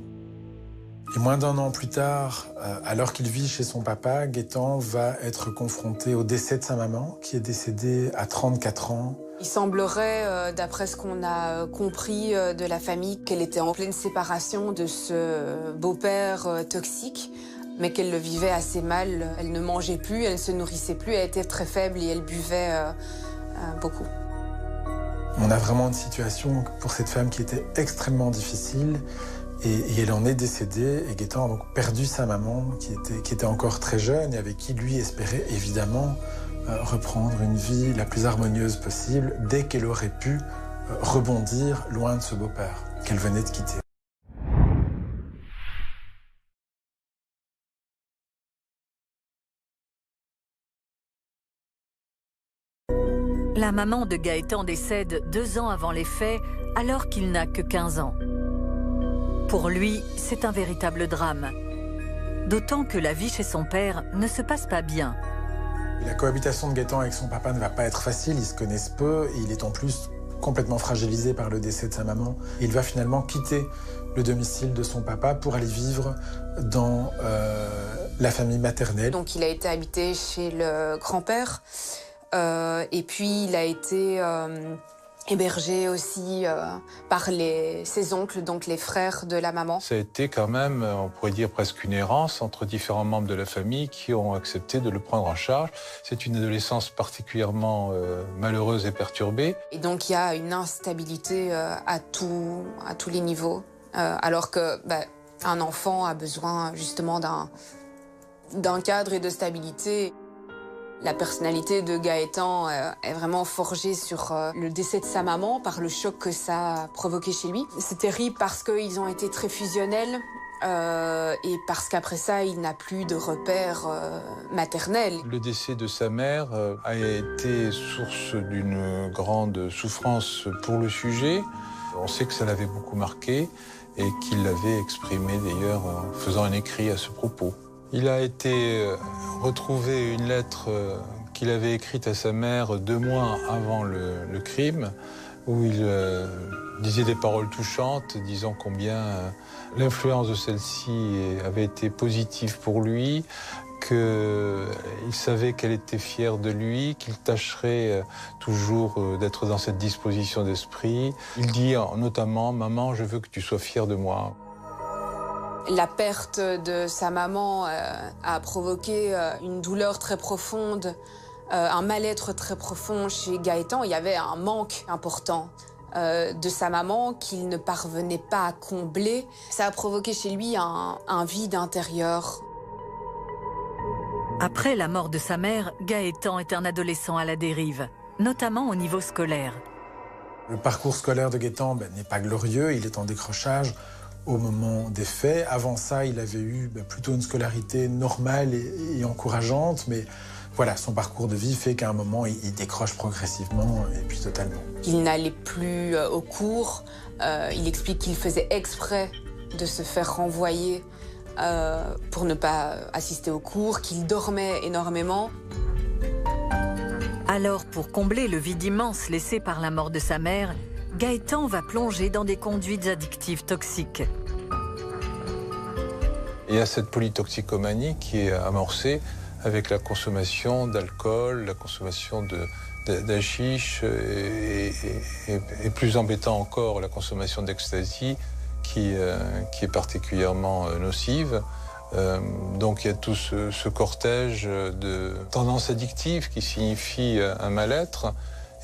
Et moins d'1 an plus tard, alors qu'il vit chez son papa, Gaëtan va être confronté au décès de sa maman, qui est décédée à 34 ans. Il semblerait, d'après ce qu'on a compris de la famille, qu'elle était en pleine séparation de ce beau-père toxique, mais qu'elle le vivait assez mal. Elle ne mangeait plus, elle ne se nourrissait plus, elle était très faible et elle buvait beaucoup. On a vraiment une situation pour cette femme qui était extrêmement difficile et elle en est décédée. Et Gaëtan a donc perdu sa maman qui était encore très jeune et avec qui lui espérait évidemment reprendre une vie la plus harmonieuse possible dès qu'elle aurait pu rebondir loin de ce beau-père qu'elle venait de quitter. La maman de Gaëtan décède 2 ans avant les faits, alors qu'il n'a que 15 ans. Pour lui, c'est un véritable drame. D'autant que la vie chez son père ne se passe pas bien. La cohabitation de Gaëtan avec son papa ne va pas être facile, ils se connaissent peu et il est en plus complètement fragilisé par le décès de sa maman. Il va finalement quitter le domicile de son papa pour aller vivre dans la famille maternelle. Donc il a été habité chez le grand-père et puis il a été hébergé aussi par ses oncles, donc les frères de la maman. Ça a été quand même, on pourrait dire presque une errance entre différents membres de la famille qui ont accepté de le prendre en charge. C'est une adolescence particulièrement malheureuse et perturbée. Et donc il y a une instabilité à tous les niveaux, alors que un enfant a besoin justement d'un cadre et de stabilité. La personnalité de Gaëtan est vraiment forgée sur le décès de sa maman, par le choc que ça a provoqué chez lui. C'est terrible parce qu'ils ont été très fusionnels et parce qu'après ça, il n'a plus de repères maternels. Le décès de sa mère a été source d'une grande souffrance pour le sujet. On sait que ça l'avait beaucoup marqué et qu'il l'avait exprimé d'ailleurs en faisant un écrit à ce propos. Il a été retrouvé une lettre qu'il avait écrite à sa mère 2 mois avant le crime, où il disait des paroles touchantes, disant combien l'influence de celle-ci avait été positive pour lui, qu'il savait qu'elle était fière de lui, qu'il tâcherait toujours d'être dans cette disposition d'esprit. Il dit notamment « Maman, je veux que tu sois fière de moi ». La perte de sa maman a provoqué une douleur très profonde, un mal-être très profond chez Gaëtan. Il y avait un manque important de sa maman qu'il ne parvenait pas à combler. Ça a provoqué chez lui un vide intérieur. Après la mort de sa mère, Gaëtan est un adolescent à la dérive, notamment au niveau scolaire. Le parcours scolaire de Gaëtan n'est pas glorieux, il est en décrochage au moment des faits. Avant ça, il avait eu plutôt une scolarité normale et encourageante, mais voilà, son parcours de vie fait qu'à un moment, il décroche progressivement et puis totalement. Il n'allait plus au cours, il explique qu'il faisait exprès de se faire renvoyer pour ne pas assister aux cours, qu'il dormait énormément. Alors, pour combler le vide immense laissé par la mort de sa mère, Gaëtan va plonger dans des conduites addictives toxiques. Il y a cette polytoxicomanie qui est amorcée avec la consommation d'alcool, la consommation d'hashish et plus embêtant encore, la consommation d'ecstasy qui est particulièrement nocive. Donc il y a tout ce cortège de tendances addictives qui signifie un mal-être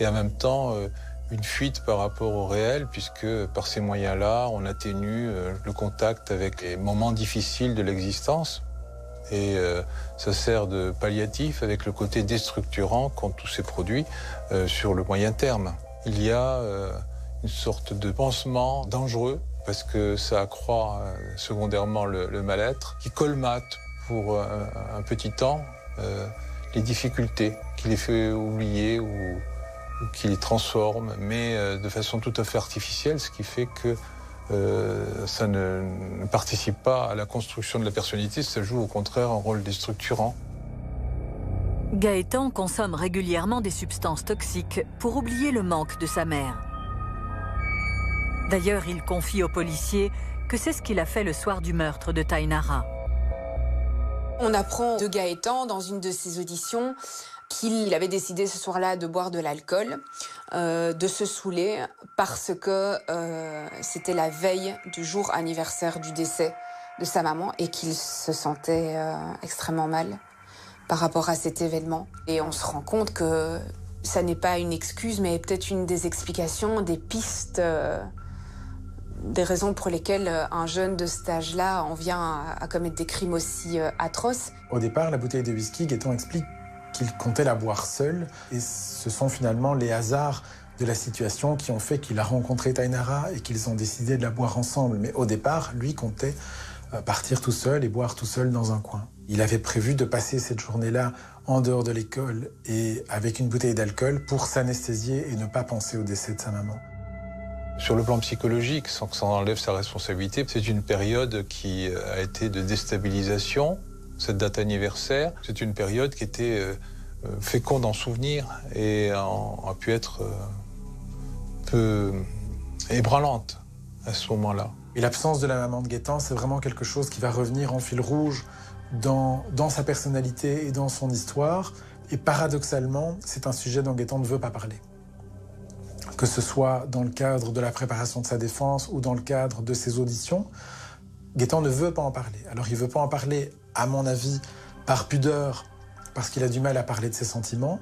et en même temps une fuite par rapport au réel, puisque par ces moyens-là, on atténue le contact avec les moments difficiles de l'existence. Et ça sert de palliatif avec le côté déstructurant qu'ont tous ces produits sur le moyen terme. Il y a une sorte de pansement dangereux, parce que ça accroît secondairement le mal-être, qui colmate pour un petit temps les difficultés, qui les fait oublier ou qui les transforme, mais de façon tout à fait artificielle, ce qui fait que ça ne participe pas à la construction de la personnalité, ça joue au contraire un rôle déstructurant. Gaëtan consomme régulièrement des substances toxiques pour oublier le manque de sa mère. D'ailleurs, il confie aux policiers que c'est ce qu'il a fait le soir du meurtre de Tainara. On apprend de Gaëtan dans une de ses auditions qu'il avait décidé ce soir-là de boire de l'alcool, de se saouler, parce que c'était la veille du jour anniversaire du décès de sa maman et qu'il se sentait extrêmement mal par rapport à cet événement. Et on se rend compte que ça n'est pas une excuse, mais peut-être une des explications, des pistes, des raisons pour lesquelles un jeune de cet âge-là en vient à commettre des crimes aussi atroces. Au départ, la bouteille de whisky, Gaëtan explique qu'il comptait la boire seul. Et ce sont finalement les hasards de la situation qui ont fait qu'il a rencontré Tainara et qu'ils ont décidé de la boire ensemble. Mais au départ, lui comptait partir tout seul et boire tout seul dans un coin. Il avait prévu de passer cette journée-là en dehors de l'école et avec une bouteille d'alcool pour s'anesthésier et ne pas penser au décès de sa maman. Sur le plan psychologique, sans que ça enlève sa responsabilité, c'est une période qui a été de déstabilisation, cette date anniversaire. C'est une période qui était féconde en souvenirs et a pu être peu ébranlante à ce moment-là. Et l'absence de la maman de Gaëtan, c'est vraiment quelque chose qui va revenir en fil rouge dans sa personnalité et dans son histoire. Et paradoxalement, c'est un sujet dont Gaëtan ne veut pas parler. Que ce soit dans le cadre de la préparation de sa défense ou dans le cadre de ses auditions, Gaëtan ne veut pas en parler. Alors il ne veut pas en parler, à mon avis, par pudeur, parce qu'il a du mal à parler de ses sentiments.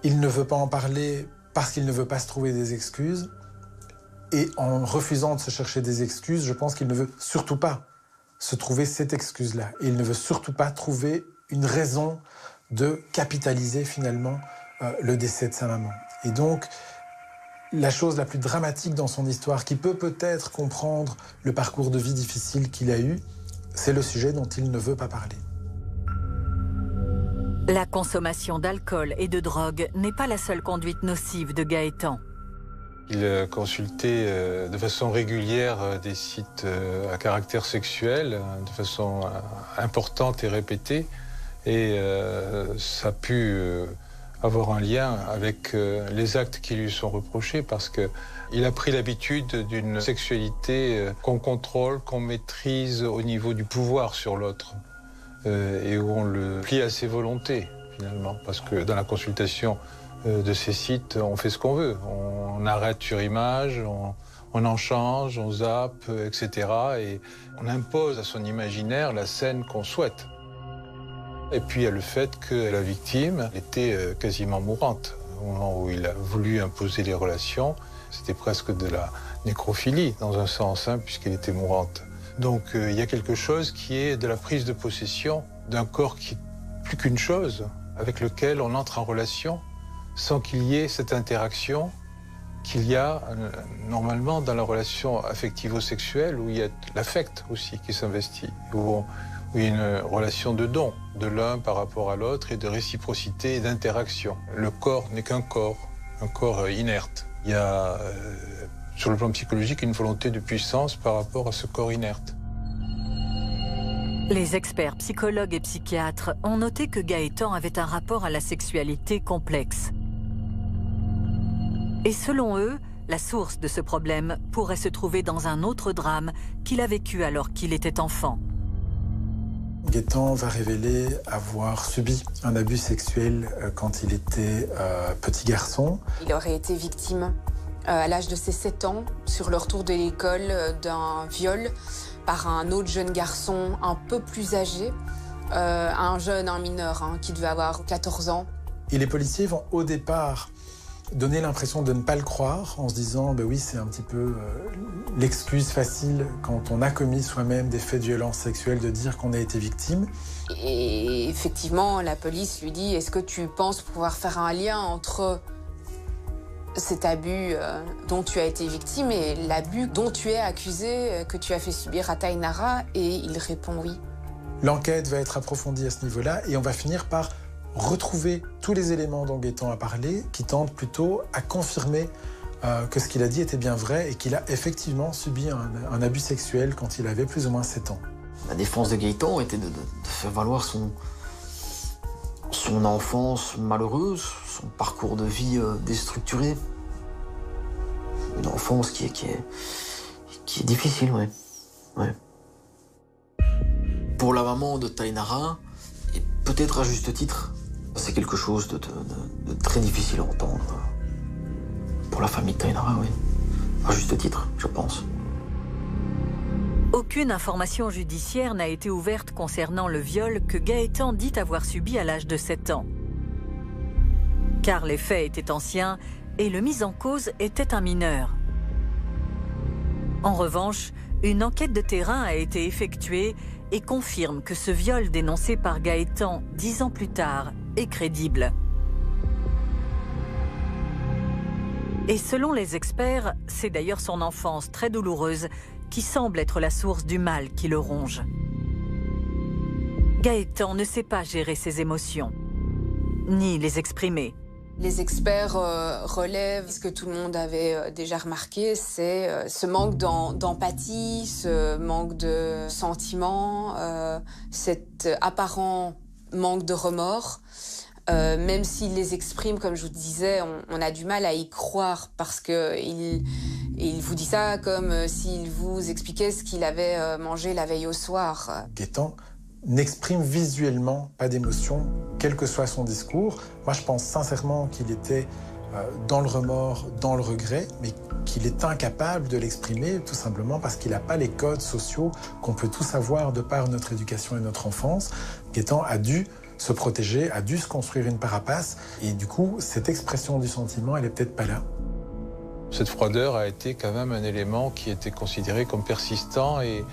Il ne veut pas en parler parce qu'il ne veut pas se trouver des excuses. Et en refusant de se chercher des excuses, je pense qu'il ne veut surtout pas se trouver cette excuse-là. Et il ne veut surtout pas trouver une raison de capitaliser finalement le décès de sa maman. Et donc, la chose la plus dramatique dans son histoire, qui peut peut-être comprendre le parcours de vie difficile qu'il a eu, c'est le sujet dont il ne veut pas parler. La consommation d'alcool et de drogue n'est pas la seule conduite nocive de Gaëtan. Il consultait de façon régulière des sites à caractère sexuel, de façon importante et répétée. Et ça a pu avoir un lien avec les actes qui lui sont reprochés parce qu'il a pris l'habitude d'une sexualité qu'on contrôle, qu'on maîtrise au niveau du pouvoir sur l'autre et où on le plie à ses volontés finalement. Parce que dans la consultation de ces sites, on fait ce qu'on veut. On arrête sur image, on en change, on zappe, etc. Et on impose à son imaginaire la scène qu'on souhaite. Et puis il y a le fait que la victime était quasiment mourante. Au moment où il a voulu imposer les relations, c'était presque de la nécrophilie, dans un sens, puisqu'elle était mourante. Donc il y a quelque chose qui est de la prise de possession d'un corps qui est plus qu'une chose, avec lequel on entre en relation, sans qu'il y ait cette interaction qu'il y a normalement dans la relation affectivo-sexuelle, où il y a l'affect aussi qui s'investit, où il y a une relation de don de l'un par rapport à l'autre et de réciprocité et d'interaction. Le corps n'est qu'un corps, un corps inerte. Il y a, sur le plan psychologique, une volonté de puissance par rapport à ce corps inerte. Les experts psychologues et psychiatres ont noté que Gaëtan avait un rapport à la sexualité complexe. Et selon eux, la source de ce problème pourrait se trouver dans un autre drame qu'il a vécu alors qu'il était enfant. Gaëtan va révéler avoir subi un abus sexuel quand il était petit garçon. Il aurait été victime à l'âge de ses 7 ans, sur le retour de l'école, d'un viol par un autre jeune garçon un peu plus âgé, un mineur qui devait avoir 14 ans. Et les policiers vont au départ donner l'impression de ne pas le croire en se disant oui, c'est un petit peu l'excuse facile quand on a commis soi-même des faits de violence sexuelle de dire qu'on a été victime. Et effectivement, la police lui dit: est-ce que tu penses pouvoir faire un lien entre cet abus dont tu as été victime et l'abus dont tu es accusé, que tu as fait subir à Tainara? Et il répond oui. L'enquête va être approfondie à ce niveau-là et on va finir par retrouver tous les éléments dont Gaëtan a parlé, qui tentent plutôt à confirmer que ce qu'il a dit était bien vrai et qu'il a effectivement subi un abus sexuel quand il avait plus ou moins 7 ans. La défense de Gaëtan était de faire valoir son enfance malheureuse, son parcours de vie déstructuré. Une enfance qui est difficile, ouais. Pour la maman de Tainara, et peut-être à juste titre, c'est quelque chose de très difficile à entendre. Pour la famille de Tainara, oui. À juste titre, je pense. Aucune information judiciaire n'a été ouverte concernant le viol que Gaëtan dit avoir subi à l'âge de 7 ans. Car les faits étaient anciens et le mis en cause était un mineur. En revanche, une enquête de terrain a été effectuée et confirme que ce viol dénoncé par Gaëtan 10 ans plus tard est crédible. Et selon les experts, c'est d'ailleurs son enfance très douloureuse qui semble être la source du mal qui le ronge. Gaëtan ne sait pas gérer ses émotions, ni les exprimer. Les experts relèvent ce que tout le monde avait déjà remarqué, c'est ce manque d'empathie, ce manque de sentiments, cet apparent manque de remords. Même s'il les exprime, comme je vous disais, on a du mal à y croire parce qu'il vous dit ça comme s'il vous expliquait ce qu'il avait mangé la veille au soir. Gaëtan n'exprime visuellement pas d'émotion, quel que soit son discours. Moi, je pense sincèrement qu'il était dans le remords, dans le regret, mais qu'il est incapable de l'exprimer tout simplement parce qu'il n'a pas les codes sociaux qu'on peut tous avoir de par notre éducation et notre enfance. Gaëtan a dû se protéger, a dû se construire une carapace, et du coup, cette expression du sentiment, elle est peut-être pas là. Cette froideur a été quand même un élément qui était considéré comme persistant et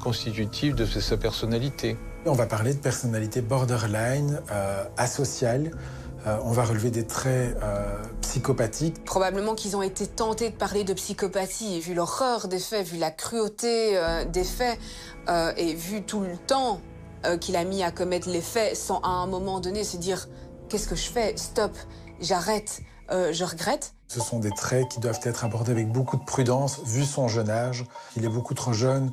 constitutif de sa personnalité. On va parler de personnalité borderline, asociale. On va relever des traits psychopathiques. Probablement qu'ils ont été tentés de parler de psychopathie, vu l'horreur des faits, vu la cruauté des faits, et vu tout le temps qu'il a mis à commettre les faits, sans à un moment donné se dire « Qu'est-ce que je fais? Stop, j'arrête, je regrette ». Ce sont des traits qui doivent être abordés avec beaucoup de prudence, vu son jeune âge. Il est beaucoup trop jeune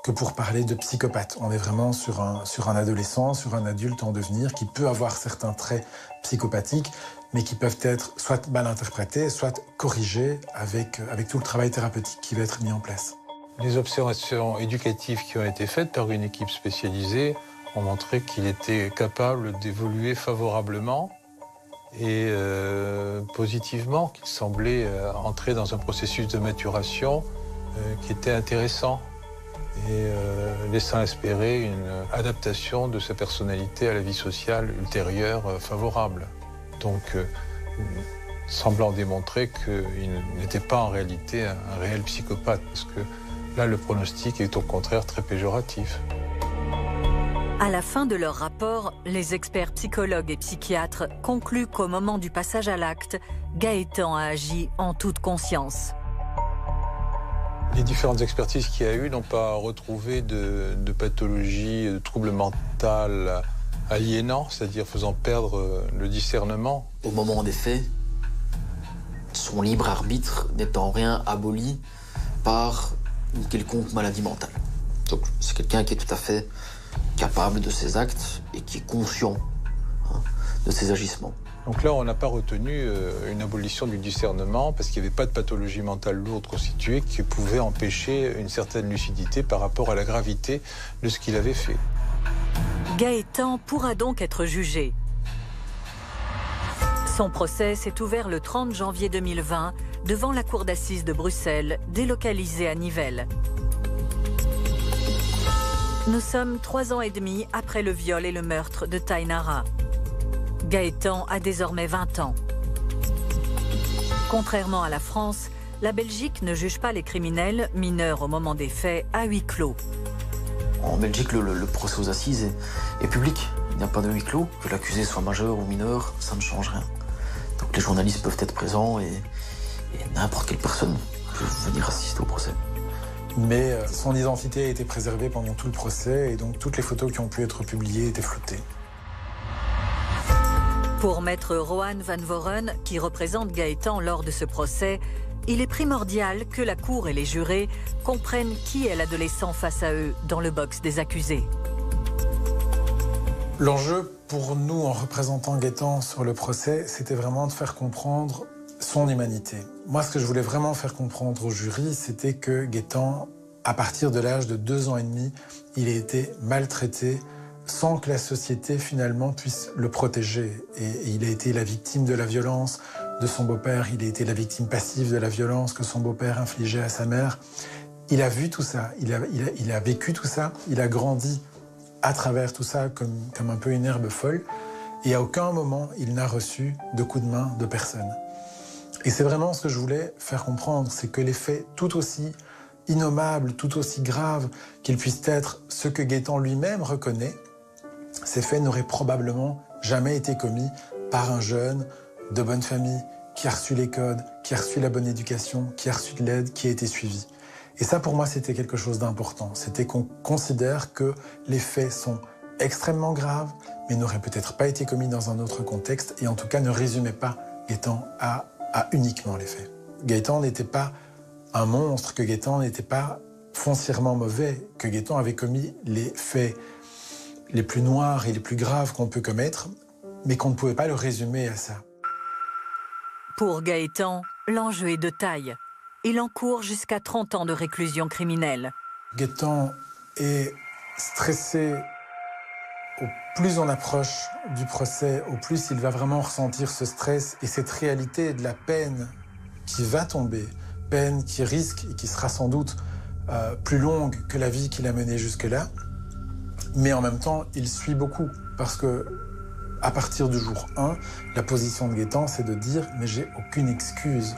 que pour parler de psychopathe. On est vraiment sur un adolescent, sur un adulte en devenir qui peut avoir certains traits psychopathiques, mais qui peuvent être soit mal interprétés, soit corrigés avec tout le travail thérapeutique qui va être mis en place. Les observations éducatives qui ont été faites par une équipe spécialisée ont montré qu'il était capable d'évoluer favorablement et positivement, qu'il semblait entrer dans un processus de maturation qui était intéressant et laissant espérer une adaptation de sa personnalité à la vie sociale ultérieure favorable. Donc, semblant démontrer qu'il n'était pas en réalité un réel psychopathe, parce que là, le pronostic est au contraire très péjoratif. À la fin de leur rapport, les experts psychologues et psychiatres concluent qu'au moment du passage à l'acte, Gaëtan a agi en toute conscience. Les différentes expertises qu'il y a eu n'ont pas retrouvé de pathologie, de trouble mental aliénant, c'est-à-dire faisant perdre le discernement. Au moment des faits, son libre arbitre n'est en rien aboli par une quelconque maladie mentale. Donc c'est quelqu'un qui est tout à fait capable de ses actes et qui est conscient de ses agissements. Donc là, on n'a pas retenu une abolition du discernement parce qu'il n'y avait pas de pathologie mentale lourde constituée qui pouvait empêcher une certaine lucidité par rapport à la gravité de ce qu'il avait fait. Gaëtan pourra donc être jugé. Son procès s'est ouvert le 30 janvier 2020 devant la cour d'assises de Bruxelles, délocalisée à Nivelles. Nous sommes 3 ans et demi après le viol et le meurtre de Tainara. Gaëtan a désormais 20 ans. Contrairement à la France, la Belgique ne juge pas les criminels mineurs au moment des faits à huis clos. En Belgique, le procès aux assises est public. Il n'y a pas de huis clos. Que l'accusé soit majeur ou mineur, ça ne change rien. Donc les journalistes peuvent être présents et n'importe quelle personne peut venir assister au procès. Mais son identité a été préservée pendant tout le procès et donc toutes les photos qui ont pu être publiées étaient floutées. Pour maître Rohan Van Voren, qui représente Gaëtan lors de ce procès, il est primordial que la cour et les jurés comprennent qui est l'adolescent face à eux dans le box des accusés. L'enjeu pour nous, en représentant Gaëtan sur le procès, c'était vraiment de faire comprendre son humanité. Moi, ce que je voulais vraiment faire comprendre au jury, c'était que Gaëtan, à partir de l'âge de 2 ans et demi, il a été maltraité sans que la société, finalement, puisse le protéger. Et il a été la victime de la violence de son beau-père, il a été la victime passive de la violence que son beau-père infligeait à sa mère. Il a vu tout ça, il a vécu tout ça, il a grandi à travers tout ça comme un peu une herbe folle. Et à aucun moment, il n'a reçu de coup de main de personne. Et c'est vraiment ce que je voulais faire comprendre, c'est que les faits tout aussi innommables, tout aussi graves qu'ils puissent être, ce que Gaëtan lui-même reconnaît, ces faits n'auraient probablement jamais été commis par un jeune de bonne famille qui a reçu les codes, qui a reçu la bonne éducation, qui a reçu de l'aide, qui a été suivi. Et ça, pour moi, c'était quelque chose d'important. C'était qu'on considère que les faits sont extrêmement graves, mais n'auraient peut-être pas été commis dans un autre contexte, et en tout cas ne résumaient pas Gaëtan à uniquement les faits. Gaëtan n'était pas un monstre, que Gaëtan n'était pas foncièrement mauvais, que Gaëtan avait commis les faits les plus noirs et les plus graves qu'on peut commettre, mais qu'on ne pouvait pas le résumer à ça. Pour Gaëtan, l'enjeu est de taille. Il encourt jusqu'à 30 ans de réclusion criminelle. Gaëtan est stressé. Au plus on approche du procès, au plus il va vraiment ressentir ce stress et cette réalité de la peine qui va tomber, peine qui risque et qui sera sans doute plus longue que la vie qu'il a menée jusque-là. Mais en même temps, il suit beaucoup parce que à partir du jour 1, la position de Gaëtan, c'est de dire « mais j'ai aucune excuse.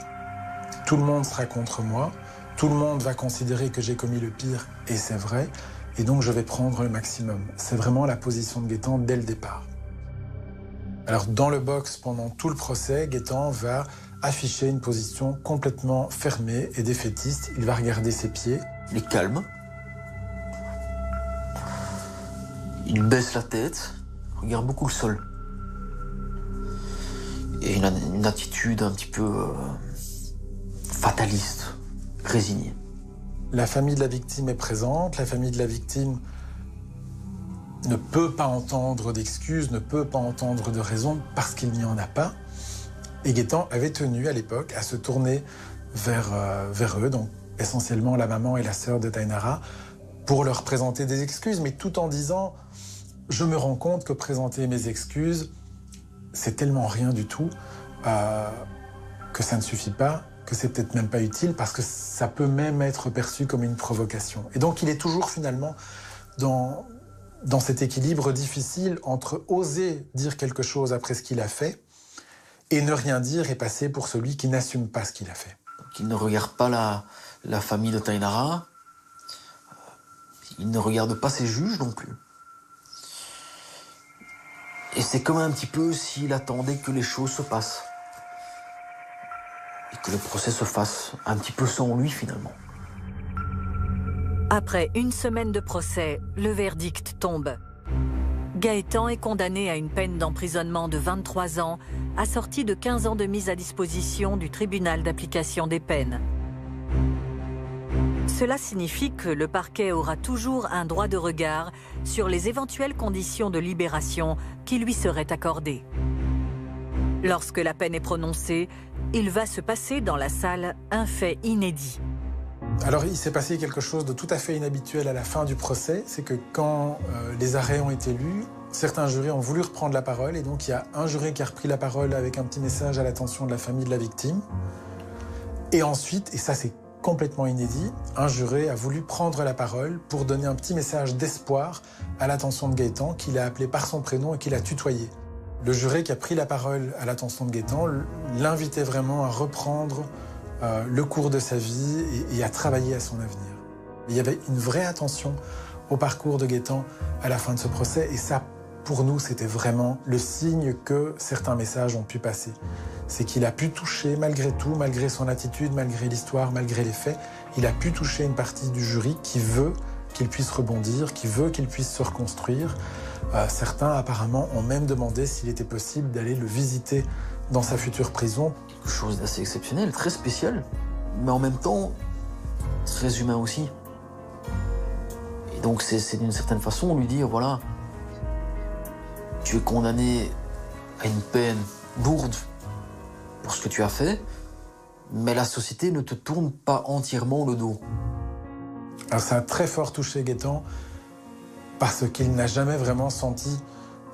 Tout le monde sera contre moi, tout le monde va considérer que j'ai commis le pire, et c'est vrai, et donc je vais prendre le maximum. » C'est vraiment la position de Gaëtan dès le départ. Alors dans le box, pendant tout le procès, Gaëtan va afficher une position complètement fermée et défaitiste. Il va regarder ses pieds. Il est calme. Il baisse la tête, regarde beaucoup le sol. Et il a une attitude un petit peu fataliste, résignée. La famille de la victime est présente. La famille de la victime ne peut pas entendre d'excuses, ne peut pas entendre de raisons parce qu'il n'y en a pas. Et Gaëtan avait tenu à l'époque à se tourner vers eux, donc essentiellement la maman et la sœur de Tainara, pour leur présenter des excuses, mais tout en disant « je me rends compte que présenter mes excuses, c'est tellement rien du tout que ça ne suffit pas, que c'est peut-être même pas utile, parce que ça peut même être perçu comme une provocation. » Et donc il est toujours finalement dans cet équilibre difficile entre oser dire quelque chose après ce qu'il a fait et ne rien dire et passer pour celui qui n'assume pas ce qu'il a fait. Donc, il ne regarde pas la famille de Tainara, il ne regarde pas ses juges non plus. Et c'est comme un petit peu s'il attendait que les choses se passent. Et que le procès se fasse un petit peu sans lui finalement. Après une semaine de procès, le verdict tombe. Gaëtan est condamné à une peine d'emprisonnement de 23 ans, assortie de 15 ans de mise à disposition du tribunal d'application des peines. Cela signifie que le parquet aura toujours un droit de regard sur les éventuelles conditions de libération qui lui seraient accordées. Lorsque la peine est prononcée, il va se passer dans la salle un fait inédit. Alors il s'est passé quelque chose de tout à fait inhabituel à la fin du procès, c'est que quand les arrêts ont été lus, certains jurés ont voulu reprendre la parole et donc il y a un juré qui a repris la parole avec un petit message à l'attention de la famille de la victime. Et ensuite, et ça c'est complètement inédit, un juré a voulu prendre la parole pour donner un petit message d'espoir à l'attention de Gaëtan, qu'il a appelé par son prénom et qu'il a tutoyé. Le juré qui a pris la parole à l'attention de Gaëtan l'invitait vraiment à reprendre le cours de sa vie et à travailler à son avenir. Il y avait une vraie attention au parcours de Gaëtan à la fin de ce procès et ça, pour nous, c'était vraiment le signe que certains messages ont pu passer. C'est qu'il a pu toucher, malgré tout, malgré son attitude, malgré l'histoire, malgré les faits, il a pu toucher une partie du jury qui veut qu'il puisse rebondir, qui veut qu'il puisse se reconstruire. Certains, apparemment, ont même demandé s'il était possible d'aller le visiter dans sa future prison. Quelque chose d'assez exceptionnel, très spécial, mais en même temps, très humain aussi. Et donc c'est d'une certaine façon lui dire, voilà, tu es condamné à une peine lourde pour ce que tu as fait, mais la société ne te tourne pas entièrement le dos. Alors ça a très fort touché Gaëtan parce qu'il n'a jamais vraiment senti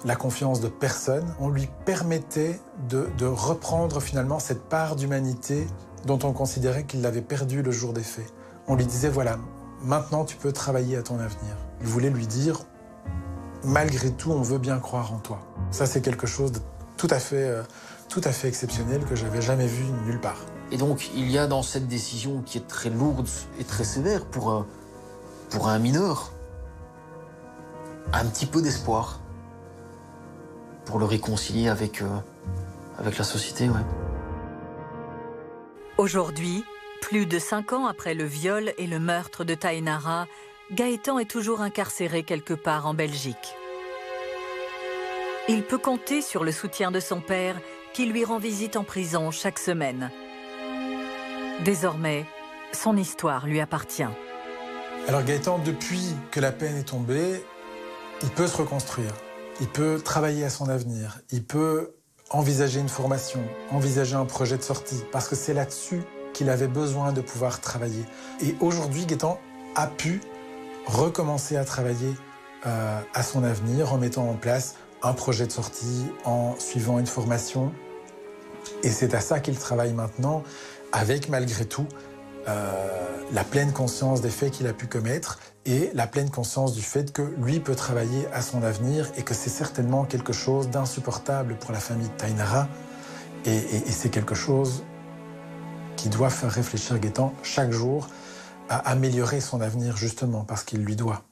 la confiance de personne. On lui permettait de reprendre finalement cette part d'humanité dont on considérait qu'il l'avait perdue le jour des faits. On lui disait, voilà, maintenant tu peux travailler à ton avenir. Il voulait lui dire, malgré tout, on veut bien croire en toi. Ça, c'est quelque chose de tout à fait exceptionnel que j'avais jamais vu nulle part. Et donc, il y a dans cette décision qui est très lourde et très sévère pour un mineur, un petit peu d'espoir pour le réconcilier avec la société, ouais. Aujourd'hui, Plus de 5 ans après le viol et le meurtre de Taïnara, Gaëtan est toujours incarcéré quelque part en Belgique. Il peut compter sur le soutien de son père qui lui rend visite en prison chaque semaine. Désormais, son histoire lui appartient. Alors Gaëtan, depuis que la peine est tombée, il peut se reconstruire. Il peut travailler à son avenir. Il peut envisager une formation, envisager un projet de sortie, parce que c'est là-dessus qu'il avait besoin de pouvoir travailler. Et aujourd'hui, Gaëtan a pu recommencer à travailler à son avenir en mettant en place un projet de sortie, en suivant une formation. Et c'est à ça qu'il travaille maintenant, avec malgré tout la pleine conscience des faits qu'il a pu commettre et la pleine conscience du fait que lui peut travailler à son avenir et que c'est certainement quelque chose d'insupportable pour la famille de Taïnara. Et c'est quelque chose qui doit faire réfléchir Gaëtan chaque jour à améliorer son avenir justement parce qu'il lui doit.